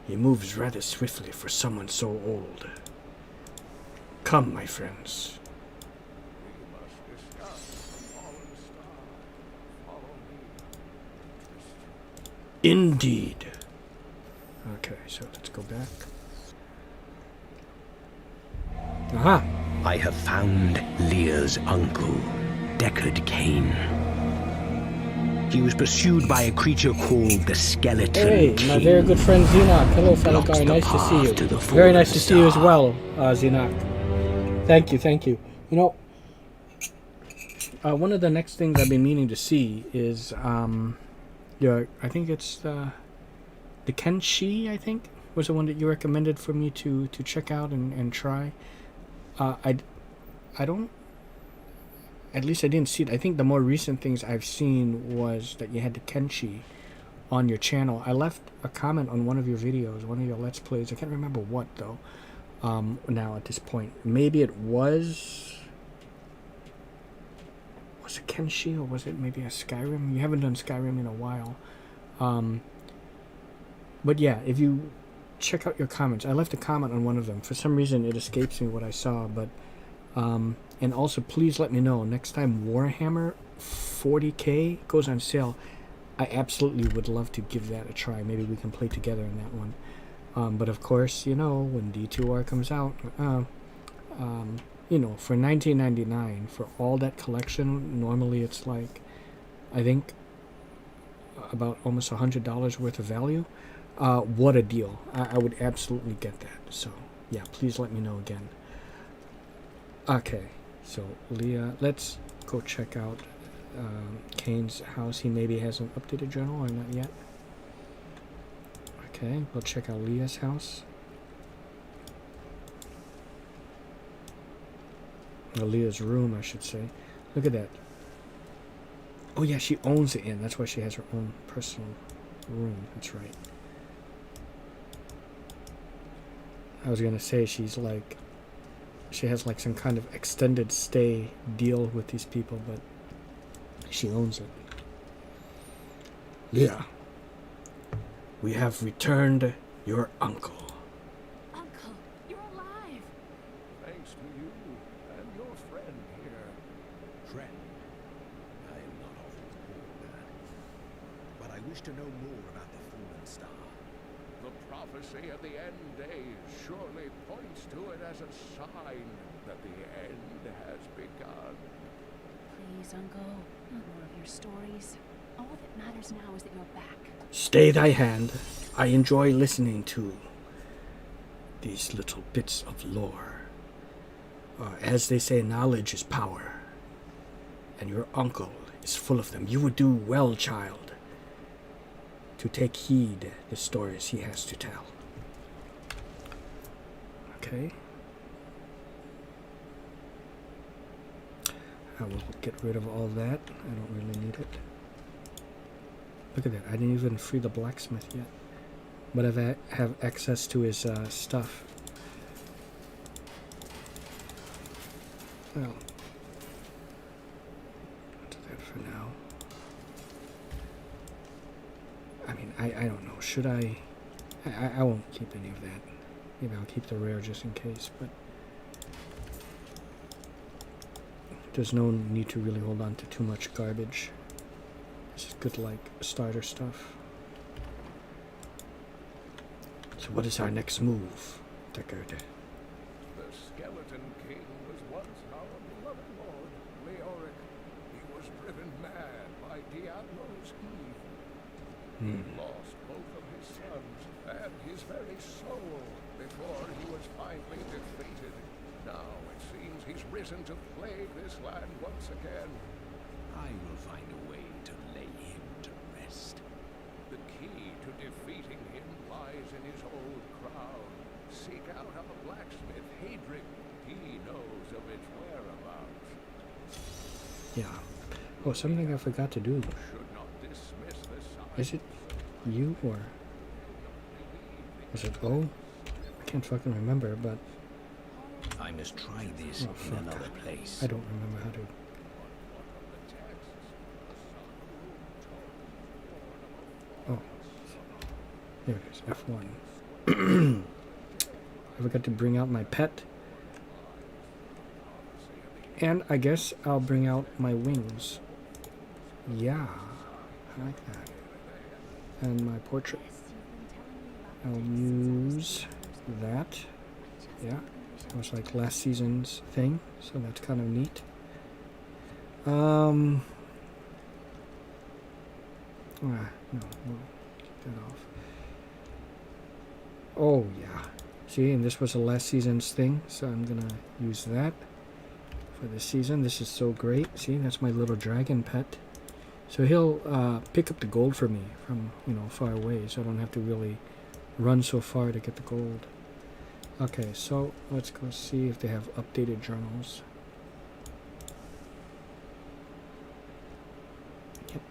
[SPEAKER 1] He moves rather swiftly for someone so old. Come, my friends.
[SPEAKER 9] we must discuss the fallen star. Follow me.
[SPEAKER 1] Indeed. Okay, so let's go back. Aha!
[SPEAKER 6] I have found Leah's uncle, Deckard Cain. He was pursued by a creature called the Skeleton
[SPEAKER 1] Hey,
[SPEAKER 6] King.
[SPEAKER 1] my very good friend Xenoc. Hello, fellow
[SPEAKER 6] Blocks
[SPEAKER 1] guy.
[SPEAKER 6] the
[SPEAKER 1] Nice to see
[SPEAKER 6] path to the
[SPEAKER 1] you. Very nice
[SPEAKER 6] fallen
[SPEAKER 1] to see you as
[SPEAKER 6] star.
[SPEAKER 1] well, Xenoc. Thank you, thank you. You know, one of the next things I've been meaning to see is I think it's the Kenshi, I think, was the one that you recommended for me to check out and try. I don't, at least I didn't see it. I think the more recent things I've seen was that you had the Kenshi on your channel. I left a comment on one of your videos, one of your Let's Plays. I can't remember what, though, now at this point. Maybe it was it Kenshi, or was it maybe a Skyrim? You haven't done Skyrim in a while. But yeah, if you check out your comments, I left a comment on one of them. For some reason, it escapes me what I saw, but and also please let me know next time Warhammer 40K goes on sale. I absolutely would love to give that a try. Maybe we can play together in that one. But of course, you know, when D2R comes out, you know, for $19.99 for all that collection, normally it's like, I think, about almost $100 worth of value. What a deal. I would absolutely get that. So, yeah, please let me know again. Okay, so Leah, let's go check out Kane's house. He maybe has an updated journal or not yet. Okay, we'll check out Leah's house. Or Leah's room, I should say. Look at that. Oh yeah, she owns the inn. That's why she has her own personal room. That's right. I was gonna say she has like some kind of extended stay deal with these people, but she owns it. Leah, we have returned your uncle.
[SPEAKER 8] Uncle, you're alive.
[SPEAKER 9] Thanks to you and your friend here.
[SPEAKER 11] Friend, I am not often called that. But I wish to know more about the fallen star.
[SPEAKER 9] The prophecy of the end days surely points to it as a sign that the end has begun.
[SPEAKER 8] Please, Uncle, not more of your stories. All that matters now is that you're back.
[SPEAKER 1] Stay thy hand. I enjoy listening to these little bits of lore. As they say, knowledge is power. And your uncle is full of them. You would do well, child, to take heed the stories he has to tell. Okay. I will get rid of all that. I don't really need it. Look at that. I didn't even free the blacksmith yet. But I have access to his stuff. Well, I'll do that for now. I mean, I don't know. Should I won't keep any of that. Maybe I'll keep the rare just in case, but there's no need to really hold on to too much garbage. This is good, like, starter stuff. So what is our next move, Deckard?
[SPEAKER 9] The Skeleton King was once our beloved lord, Leoric. He was driven mad by Diablo's evil. He lost both of his sons and his very soul before he was finally defeated. Now it seems he's risen to plague this land once again.
[SPEAKER 11] I will find a way to lay him to rest.
[SPEAKER 9] The key to defeating him lies in his old crown. Seek out our blacksmith, Hadric. He knows of its whereabouts.
[SPEAKER 1] Yeah. Oh, something I forgot to do.
[SPEAKER 9] Should not dismiss the sign.
[SPEAKER 1] Is it you or is it O? I can't fucking remember, but
[SPEAKER 11] I must try this
[SPEAKER 1] oh,
[SPEAKER 11] in
[SPEAKER 1] fuck.
[SPEAKER 11] another place.
[SPEAKER 1] I don't remember how to. Oh, there it is, F1. I forgot to bring out my pet. And I guess I'll bring out my wings. Yeah, I like that. And my portrait. I'll use that. Yeah, it was like last season's thing, so that's kind of neat. No, we'll get that off. Oh yeah, see, and this was the last season's thing, so I'm gonna use that for this season. This is so great. See, that's my little dragon pet. So he'll pick up the gold for me from, you know, far away, so I don't have to really run so far to get the gold. Okay, so let's go see if they have updated journals. Yep.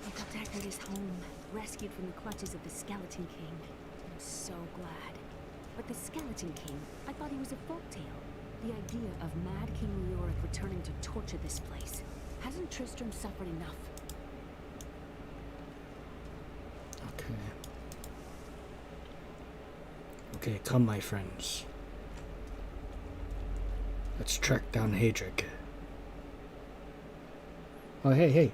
[SPEAKER 8] Uncle Deckard is home, rescued from the clutches of the Skeleton King. I'm so glad. But the Skeleton King, I thought he was a folktale. The idea of Mad King Leoric returning to torture this place. Hasn't Tristram suffered enough?
[SPEAKER 1] Okay. Okay, come my friends. Let's track down Hadric. Oh, hey.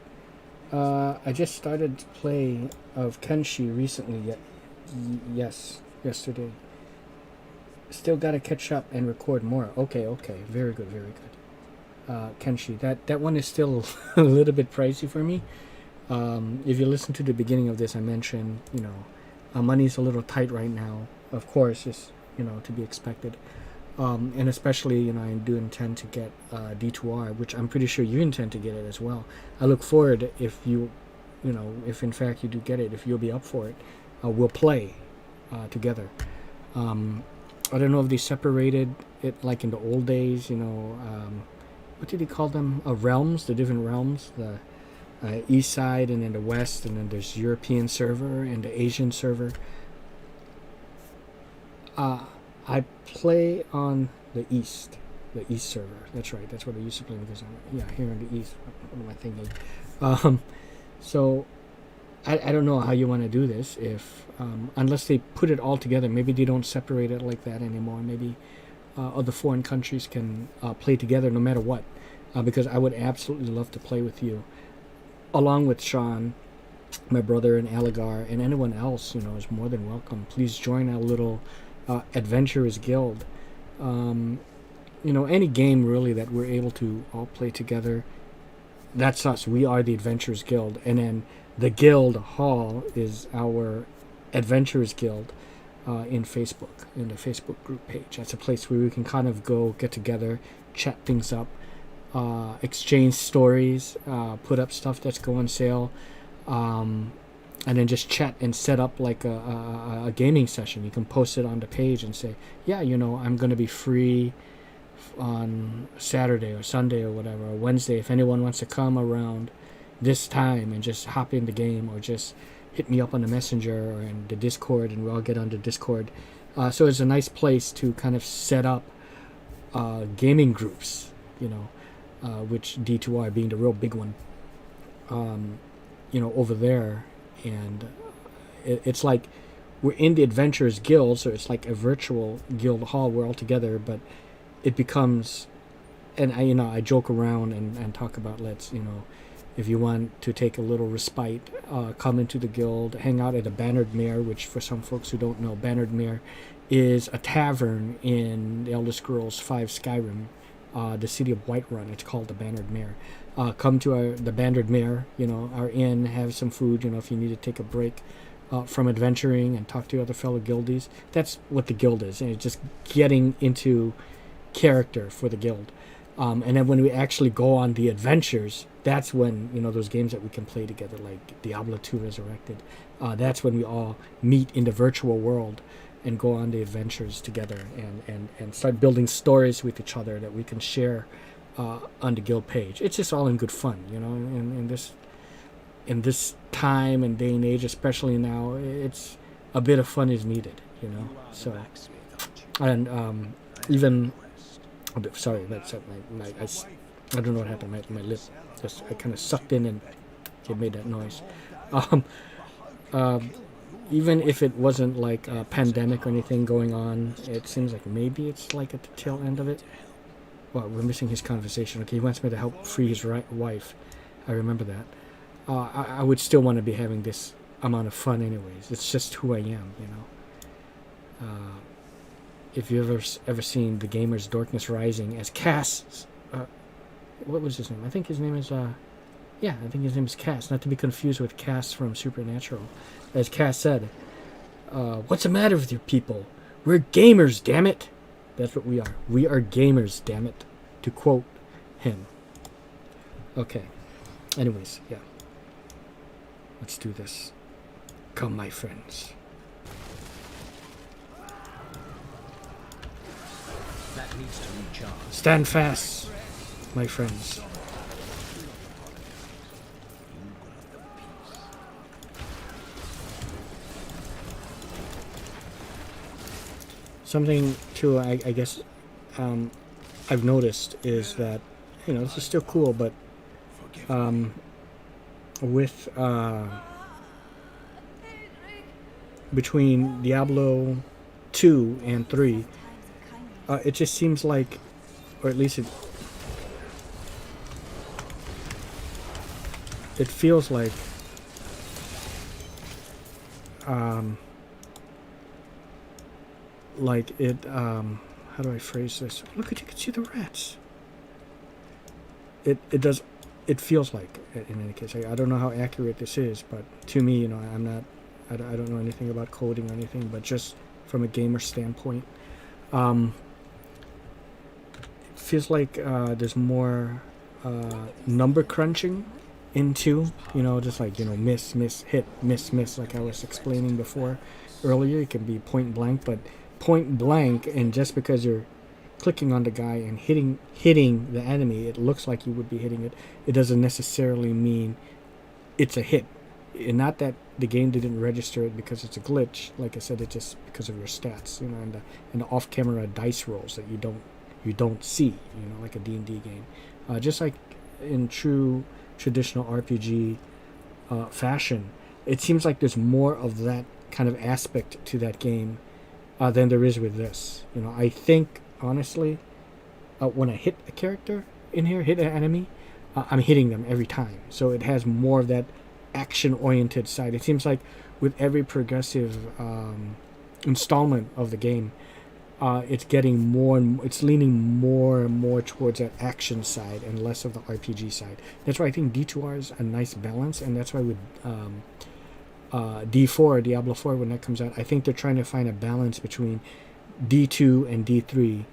[SPEAKER 1] I just started to play of Kenshi recently. Yes, yesterday. Still gotta catch up and record more. Okay. Very good. Kenshi. That one is still a little bit pricey for me. If you listen to the beginning of this, I mentioned, you know, money's a little tight right now. Of course, it's, you know, to be expected. And especially, you know, I do intend to get D2R, which I'm pretty sure you intend to get it as well. I look forward, if you know, if in fact you do get it, if you'll be up for it, we'll play together. I don't know if they separated it like in the old days, you know, what did he call them? Realms, the different realms, the east side and then the west, and then there's European server and the Asian server. I play on the east server. That's right. That's what I used to play because I'm here in the east. What am I thinking? So I don't know how you want to do this. If unless they put it all together, maybe they don't separate it like that anymore. Maybe other foreign countries can play together no matter what. Because I would absolutely love to play with you, along with Sean, my brother, and Aligar, and anyone else. You know, is more than welcome. Please join our little Adventurers Guild. You know, any game really that we're able to all play together, that's us. We are the Adventurers Guild, and then the Guild Hall is our Adventurers Guild in Facebook, in the Facebook group page. That's a place where we can kind of go get together, chat things up, exchange stories, put up stuff that's go on sale, and then just chat and set up like a gaming session. You can post it on the page and say, yeah, you know, I'm going to be free on Saturday or Sunday or whatever, or Wednesday, if anyone wants to come around this time and just hop in the game, or just hit me up on the Messenger or in the Discord, and we'll all get on the Discord. So it's a nice place to kind of set up gaming groups, you know, which D2R being the real big one, you know, over there. And it's like we're in the Adventurers Guild, so it's like a virtual guild hall. We're all together, but it becomes, and I joke around and talk about, let's, you know, if you want to take a little respite, come into the guild, hang out at a Bannered Mare, which for some folks who don't know, Bannered Mare is a tavern in the Elder Scrolls V Skyrim, the city of Whiterun. It's called the Bannered Mare. Come to the Bannered Mare, you know, our inn, have some food, you know, if you need to take a break from adventuring and talk to other fellow guildies. That's what the guild is, and it's just getting into character for the guild. And then when we actually go on the adventures, that's when, you know, those games that we can play together, like Diablo 2 Resurrected, that's when we all meet in the virtual world and go on the adventures together and start building stories with each other that we can share on the guild page. It's just all in good fun, you know, in this time and day and age, especially now, it's a bit of fun is needed, you know. So, and even, sorry, that's I don't know what happened. My lip just, I kind of sucked in and it made that noise. Even if it wasn't like a pandemic or anything going on, it seems like maybe it's like at the tail end of it. Well, we're missing his conversation. Okay, he wants me to help free his wife. I remember that. I would still want to be having this amount of fun anyways. It's just who I am, you know. If you've ever seen The Gamer's Darkness Rising as Cass, what was his name? I think his name is Yeah, I think his name is Cass, not to be confused with Cass from Supernatural. As Cass said, what's the matter with your people? We're gamers, damn it! That's what we are. We are gamers, damn it. To quote him. Okay. Anyways, yeah. Let's do this. Come, my friends.
[SPEAKER 11] That needs to recharge.
[SPEAKER 1] Stand fast, my friends. Something too, I guess, I've noticed is that, you know, this is still cool, but with between Diablo 2 and 3, it just seems like, or at least it feels like it how do I phrase this? Look, you can see the rats. It feels like, in any case, I don't know how accurate this is, but to me, you know, I don't know anything about coding or anything, but just from a gamer standpoint, it feels like there's more number crunching into, you know, just like, you know, miss, hit, miss, like I was explaining before earlier. It can be point blank, but point blank, and just because you're clicking on the guy and hitting the enemy, it looks like you would be hitting it. It doesn't necessarily mean it's a hit. And not that the game didn't register it because it's a glitch. Like I said, it's just because of your stats, you know, and the off-camera dice rolls that you don't see, you know, like a D&D game. Just like in true traditional RPG fashion, it seems like there's more of that kind of aspect to that game than there is with this. You know, I think honestly, when I hit a character in here, hit an enemy, I'm hitting them every time. So it has more of that action-oriented side. It seems like with every progressive installment of the game, it's getting more and it's leaning more and more towards that action side and less of the RPG side. That's why I think D2R is a nice balance, and that's why with D4, Diablo 4, when that comes out, I think they're trying to find a balance between D2 and D3,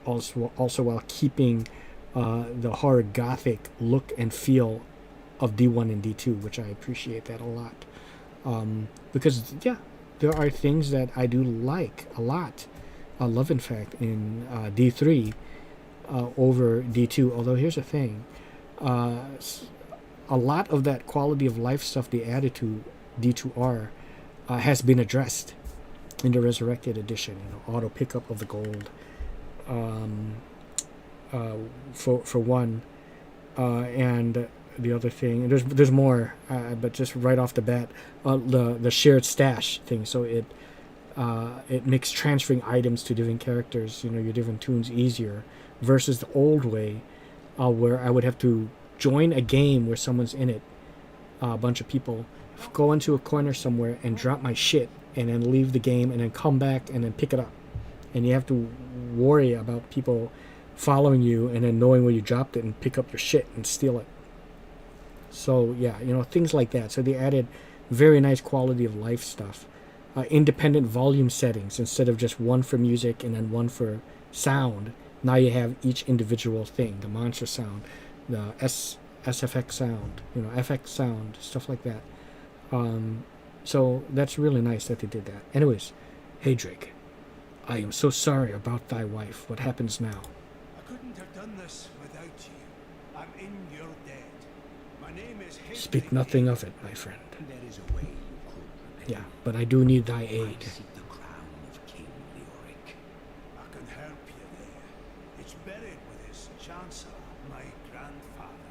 [SPEAKER 1] also while keeping the horror gothic look and feel of D1 and D2, which I appreciate that a lot. Because, yeah, there are things that I do like a lot. I love, in fact, in D3 over D2. Although, here's the thing. A lot of that quality of life stuff they added to D2R has been addressed in the Resurrected Edition. You know, auto pickup of the gold, for one, and the other thing. And there's more, but just right off the bat, the shared stash thing. So it makes transferring items to different characters, you know, your different tunes easier, versus the old way, where I would have to join a game where someone's in it, a bunch of people, go into a corner somewhere and drop my shit, and then leave the game, and then come back and then pick it up. And you have to worry about people following you and then knowing where you dropped it and pick up your shit and steal it. So yeah, you know, things like that. So they added very nice quality of life stuff. Independent volume settings instead of just one for music and then one for sound. Now you have each individual thing, the monster sound, the SFX sound, you know, FX sound, stuff like that. So that's really nice that they did that. Anyways, hey Drake, I am so sorry about thy wife. What happens now?
[SPEAKER 3] I couldn't have done this without you. I'm in your debt. My name is
[SPEAKER 1] Speak nothing of it, my friend.
[SPEAKER 11] There is a way you could repay.
[SPEAKER 1] Yeah, but I do need thy aid.
[SPEAKER 11] I seek the crown of King Leoric.
[SPEAKER 3] I can help you there. It's buried with his chancellor, my grandfather.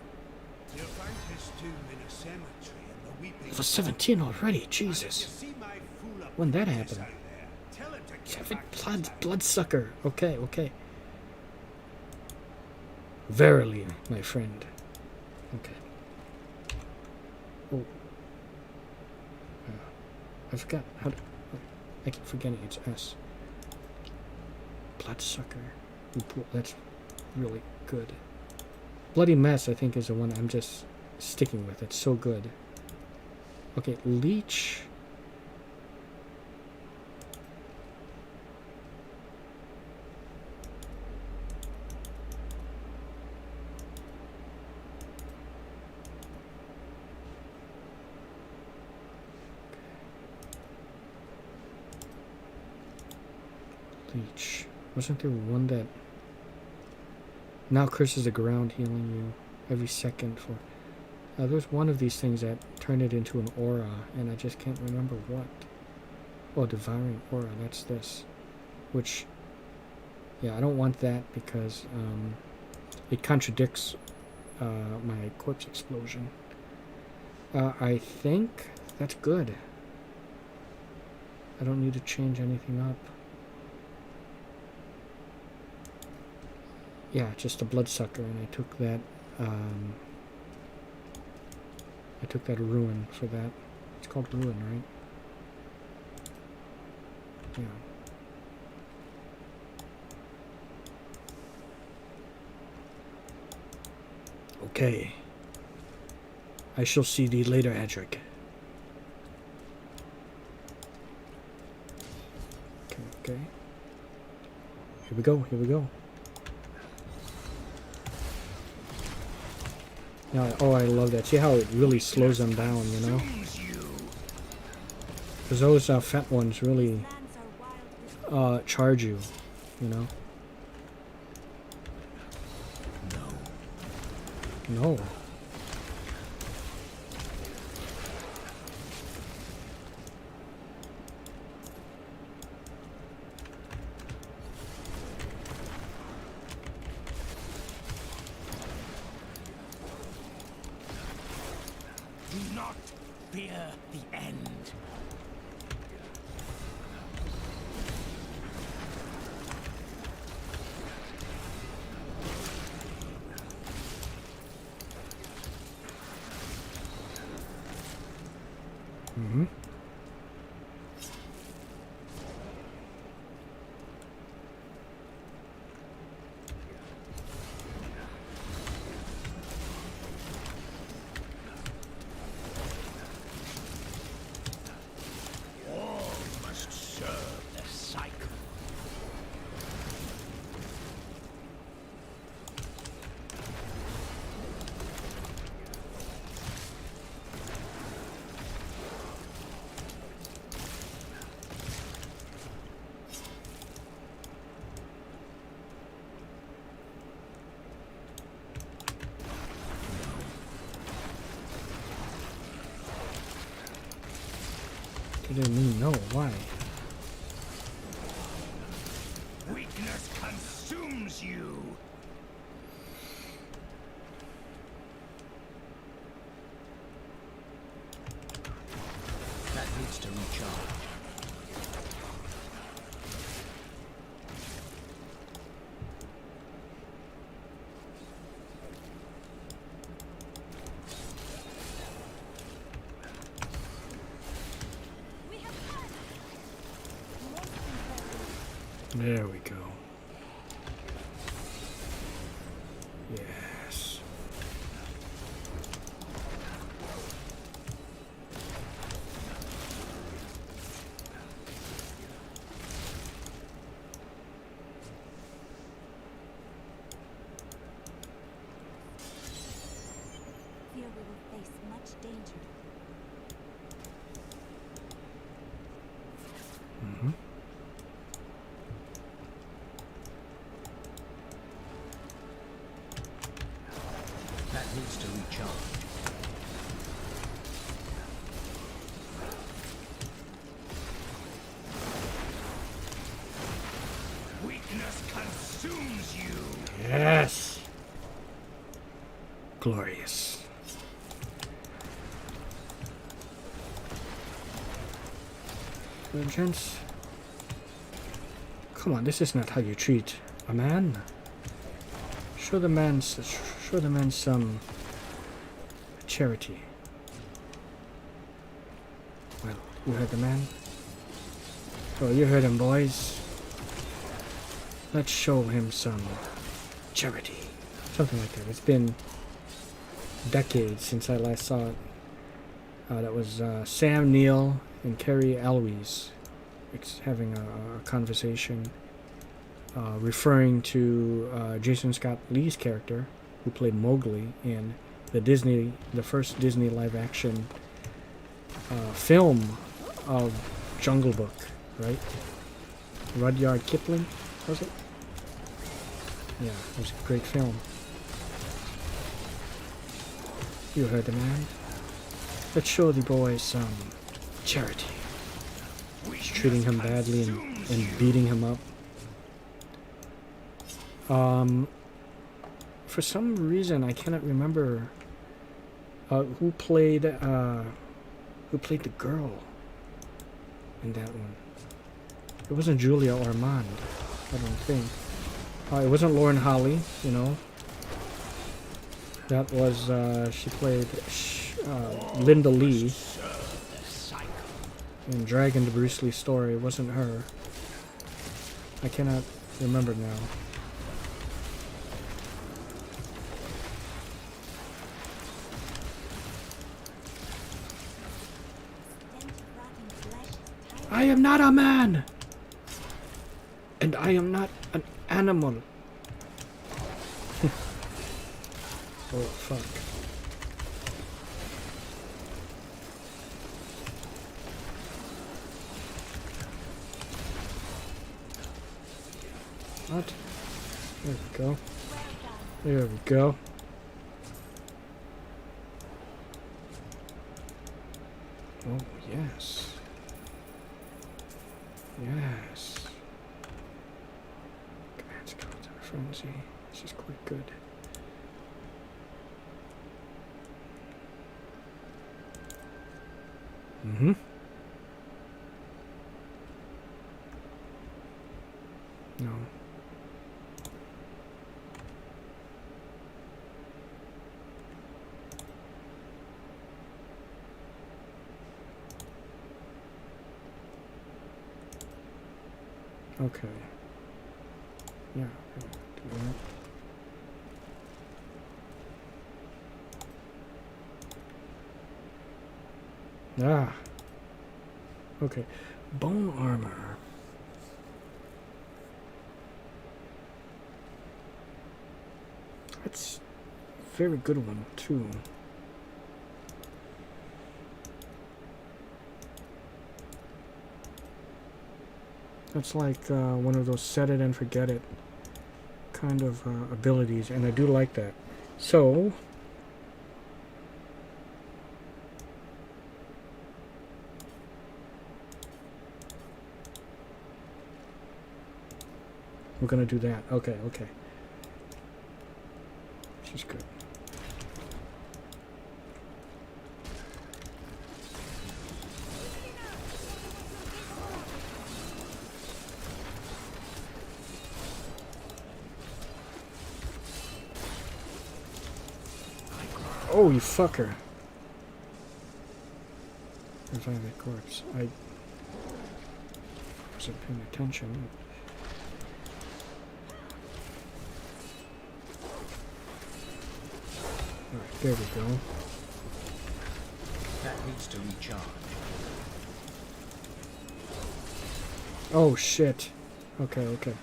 [SPEAKER 3] You'll find his tomb in a cemetery in the Weeping.
[SPEAKER 1] For 17 already,
[SPEAKER 3] And if
[SPEAKER 1] Jesus.
[SPEAKER 3] you see my fool up
[SPEAKER 1] When that
[SPEAKER 3] place
[SPEAKER 1] happened?
[SPEAKER 3] out there, tell him to get
[SPEAKER 1] Seven
[SPEAKER 3] back
[SPEAKER 1] bloodsucker. Okay. Verily, my friend. Okay. Oh. I forgot how to... I keep forgetting it's S. Bloodsucker. That's really good. Bloody Mess, I think, is the one I'm just sticking with. It's so good. Okay, Leech. Leech. Wasn't there one that now curses the ground, healing you every second for... there's one of these things that turned it into an aura, and I just can't remember what. Oh, Devouring Aura, that's this. Which, yeah, I don't want that because it contradicts my Corpse Explosion. I think that's good. I don't need to change anything up. Yeah, just a Bloodsucker, and I took that Ruin for that. It's called Ruin, right? Yeah. Okay. I shall see thee later, Edric. Okay. Here we go, here we go. Yeah, oh, I love that. See how it really slows them down, you know? Because those fat ones really charge you, you know? No.
[SPEAKER 6] Do not fear the end.
[SPEAKER 1] Mm-hmm.
[SPEAKER 6] All must serve the cycle.
[SPEAKER 1] What do you mean, no? Why?
[SPEAKER 6] Weakness consumes you. That needs to recharge.
[SPEAKER 1] There we go. Yes.
[SPEAKER 2] Fear we will face much danger.
[SPEAKER 1] Mm-hmm.
[SPEAKER 6] That needs to recharge. Weakness consumes you.
[SPEAKER 1] Yes. Glorious. Vengeance. Come on, this is not how you treat a man. Show the man some charity. Well, you heard the man. Oh, you heard him, boys. Let's show him some charity. Something like that. It's been decades since I last saw it. That was Sam Neill and Carrie Elwes having a conversation referring to Jason Scott Lee's character, who played Mowgli in the first Disney live-action film of Jungle Book, right? Rudyard Kipling, was it? Yeah, it was a great film. You heard the man. Let's show the boy some charity. He's treating him badly and beating him up. For some reason I cannot remember who played the girl in that one. It wasn't Julia Ormond, I don't think. It wasn't Lauren Holly, you know. That was she played Linda Lee in Dragon: The Bruce Lee Story. It wasn't her. I cannot remember now. I am not a man, and I am not an animal. Oh fuck. What? There we go. There we go. Oh, yes. Yes. Command skeleton frenzy. This is quite good. Mm-hmm. No. Okay. Yeah, okay. Do that. Ah. Okay. Bone armor. That's a very good one, too. That's like one of those set it and forget it kind of abilities, and I do like that. So, we're gonna do that. Okay, okay. Which is good. Oh, you fucker. Revive that corpse. I wasn't paying attention. Alright, there we go.
[SPEAKER 11] That needs to recharge.
[SPEAKER 1] Oh, shit. Okay, okay.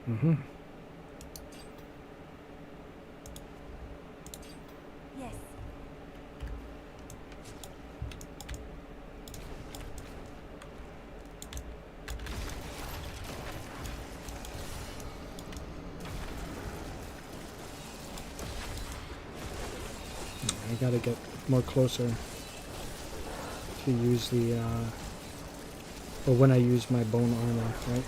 [SPEAKER 1] Mm-hmm.
[SPEAKER 2] Yes.
[SPEAKER 1] I gotta get more closer to use the, or when I use my bone armor, right?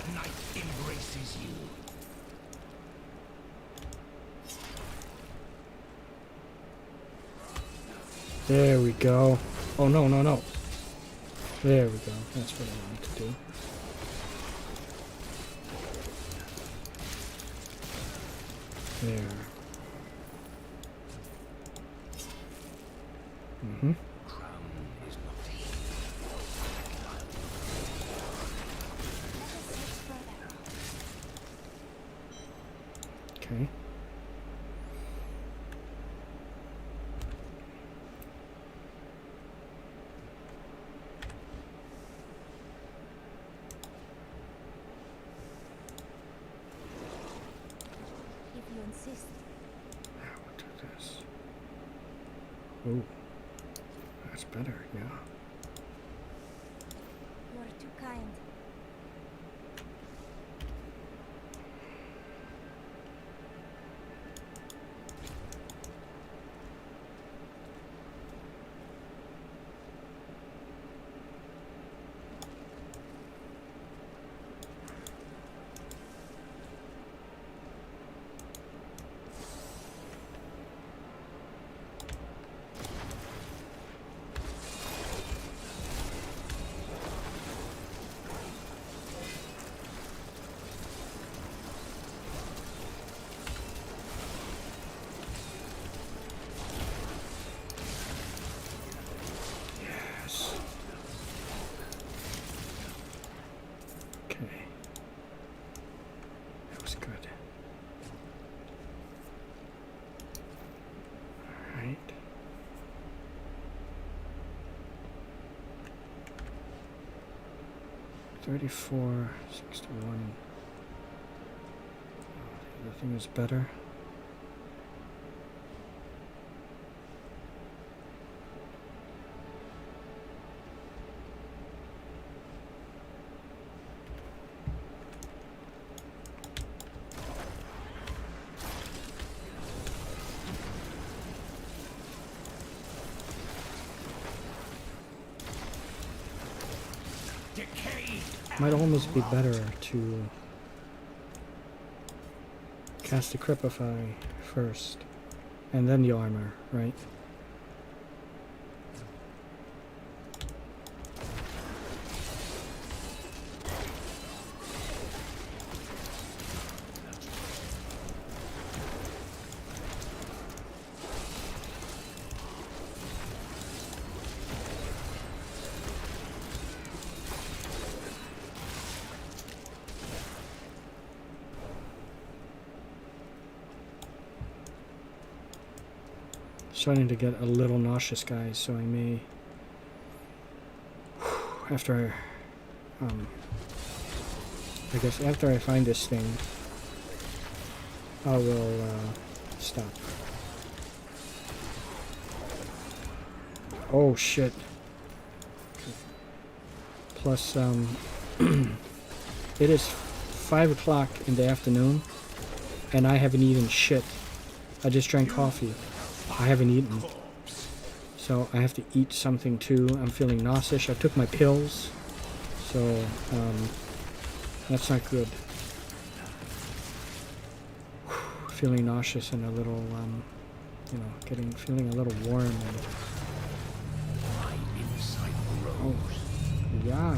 [SPEAKER 6] the night embraces you.
[SPEAKER 1] There we go. Oh, no, no, no. There we go. That's what I wanted to do. There. Mm-hmm. Okay.
[SPEAKER 2] If you insist.
[SPEAKER 1] Now we'll do this. Ooh. That's better, yeah.
[SPEAKER 2] You are too kind. Yes. Okay. That was good. All right. $34.61. The other thing is better. Might almost be better to cast the Crepify first, and then the armor, right? Starting to get a little nauseous, guys, so I may, after I guess after I find this thing, I will stop. Oh shit. Plus it is 5 o'clock in the afternoon and I haven't eaten shit. I just drank coffee. I haven't eaten, so I have to eat something too. I'm feeling nauseous. I took my pills, so that's not good. Feeling nauseous and a little, you know, feeling a little warm. And, oh, yeah.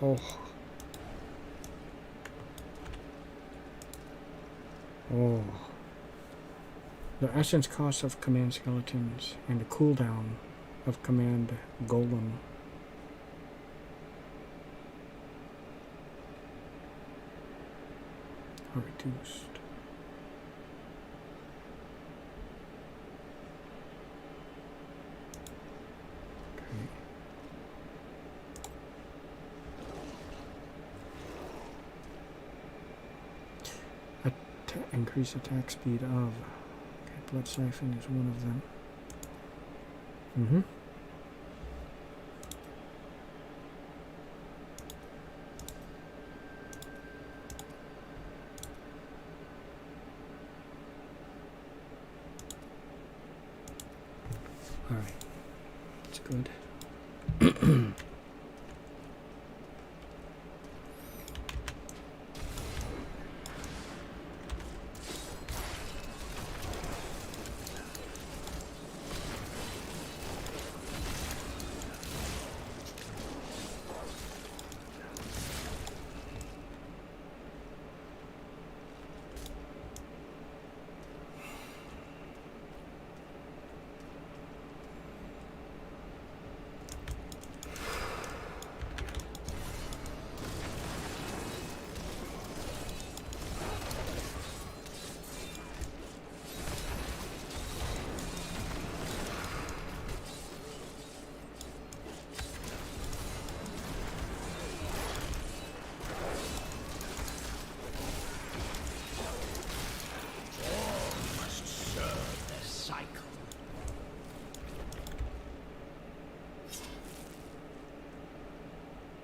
[SPEAKER 2] Oh. Oh. The essence cost of command skeletons and the cooldown of command golem. Are reduced. Increase attack speed of. Okay, blood siphon is one of them. Mm-hmm. Alright. That's good.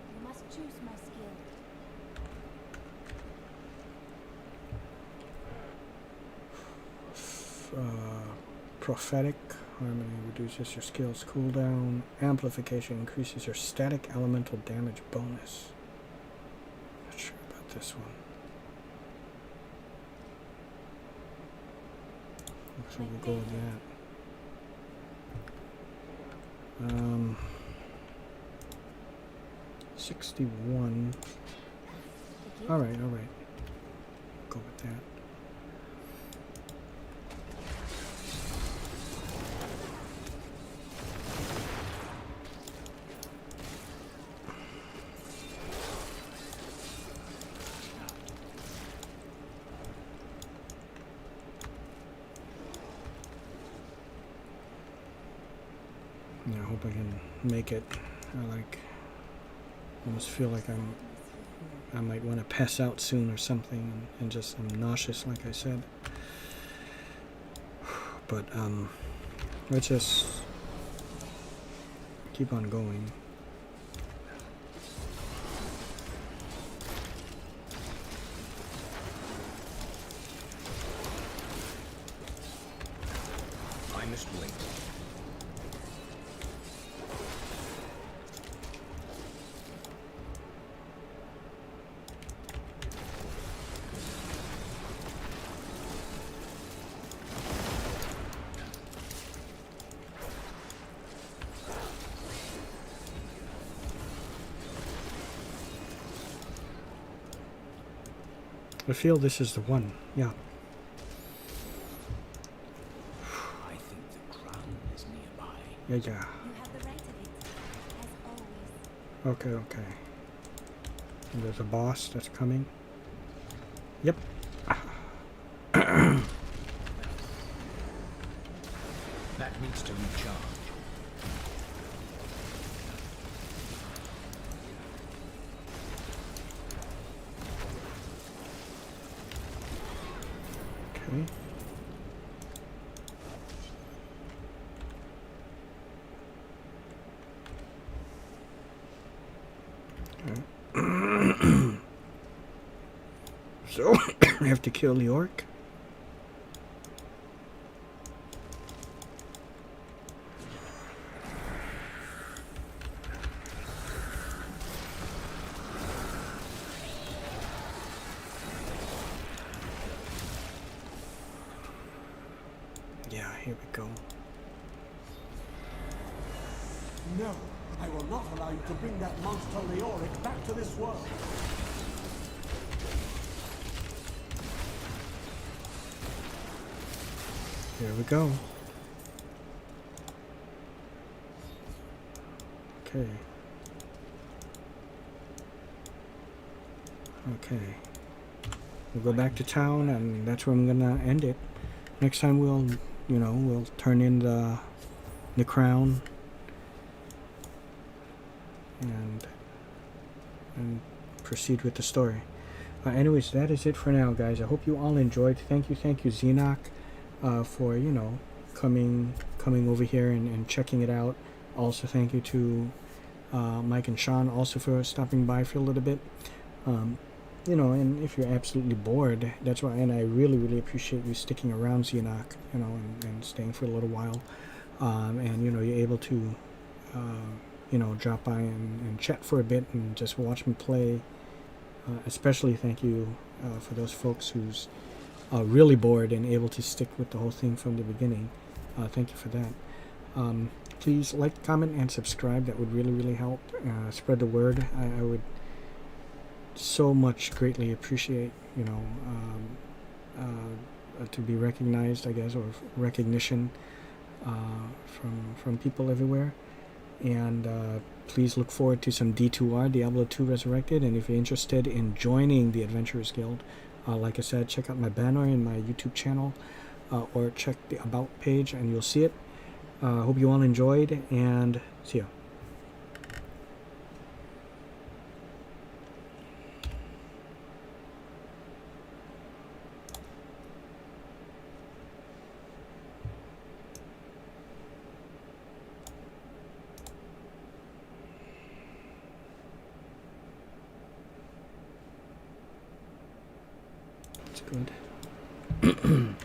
[SPEAKER 8] You must choose my skill.
[SPEAKER 1] Prophetic harmony reduces your skill's cooldown. Amplification increases your static elemental damage bonus. Not sure about this one. So we'll go with that. 61. All right. Go with that. Yeah, I hope I can make it. I almost feel like I might want to pass out soon or something, and just I'm nauseous, like I said. But let's just keep on going.
[SPEAKER 11] I must wait.
[SPEAKER 1] I feel this is the one. Yeah.
[SPEAKER 11] I think the crown is nearby.
[SPEAKER 1] Yeah.
[SPEAKER 8] You have the right of it, as always.
[SPEAKER 1] Okay. And there's a boss that's coming. Yep.
[SPEAKER 11] That needs to recharge.
[SPEAKER 1] Okay. So, I have to kill the orc. Yeah, here we go.
[SPEAKER 12] No, I will not allow you to bring that monster Leoric back to this world.
[SPEAKER 1] Here we go. Okay. We'll go back to town, and that's where I'm gonna end it. Next time we'll turn in the crown and proceed with the story. Anyways, that is it for now, guys. I hope you all enjoyed. Thank you, Xenoc, for coming over here and checking it out. Also, thank you to Mike and Sean also for stopping by for a little bit. And if you're absolutely bored, that's why, and I really appreciate you sticking around, Xenoc, and staying for a little while. and you know, you're able to you know, drop by and chat for a bit and just watch me play. Especially thank you for those folks who's really bored and able to stick with the whole thing from the beginning. Thank you for that. Please like, comment, and subscribe. That would really, really help. Spread the word. I would so much greatly appreciate, you know, to be recognized, I guess, or recognition from people everywhere. And please look forward to some D2R, Diablo 2 Resurrected. And if you're interested in joining the Adventurers Guild, like I said, check out my banner in my YouTube channel, or check the About page and you'll see it. Hope you all enjoyed, and see ya. That's good.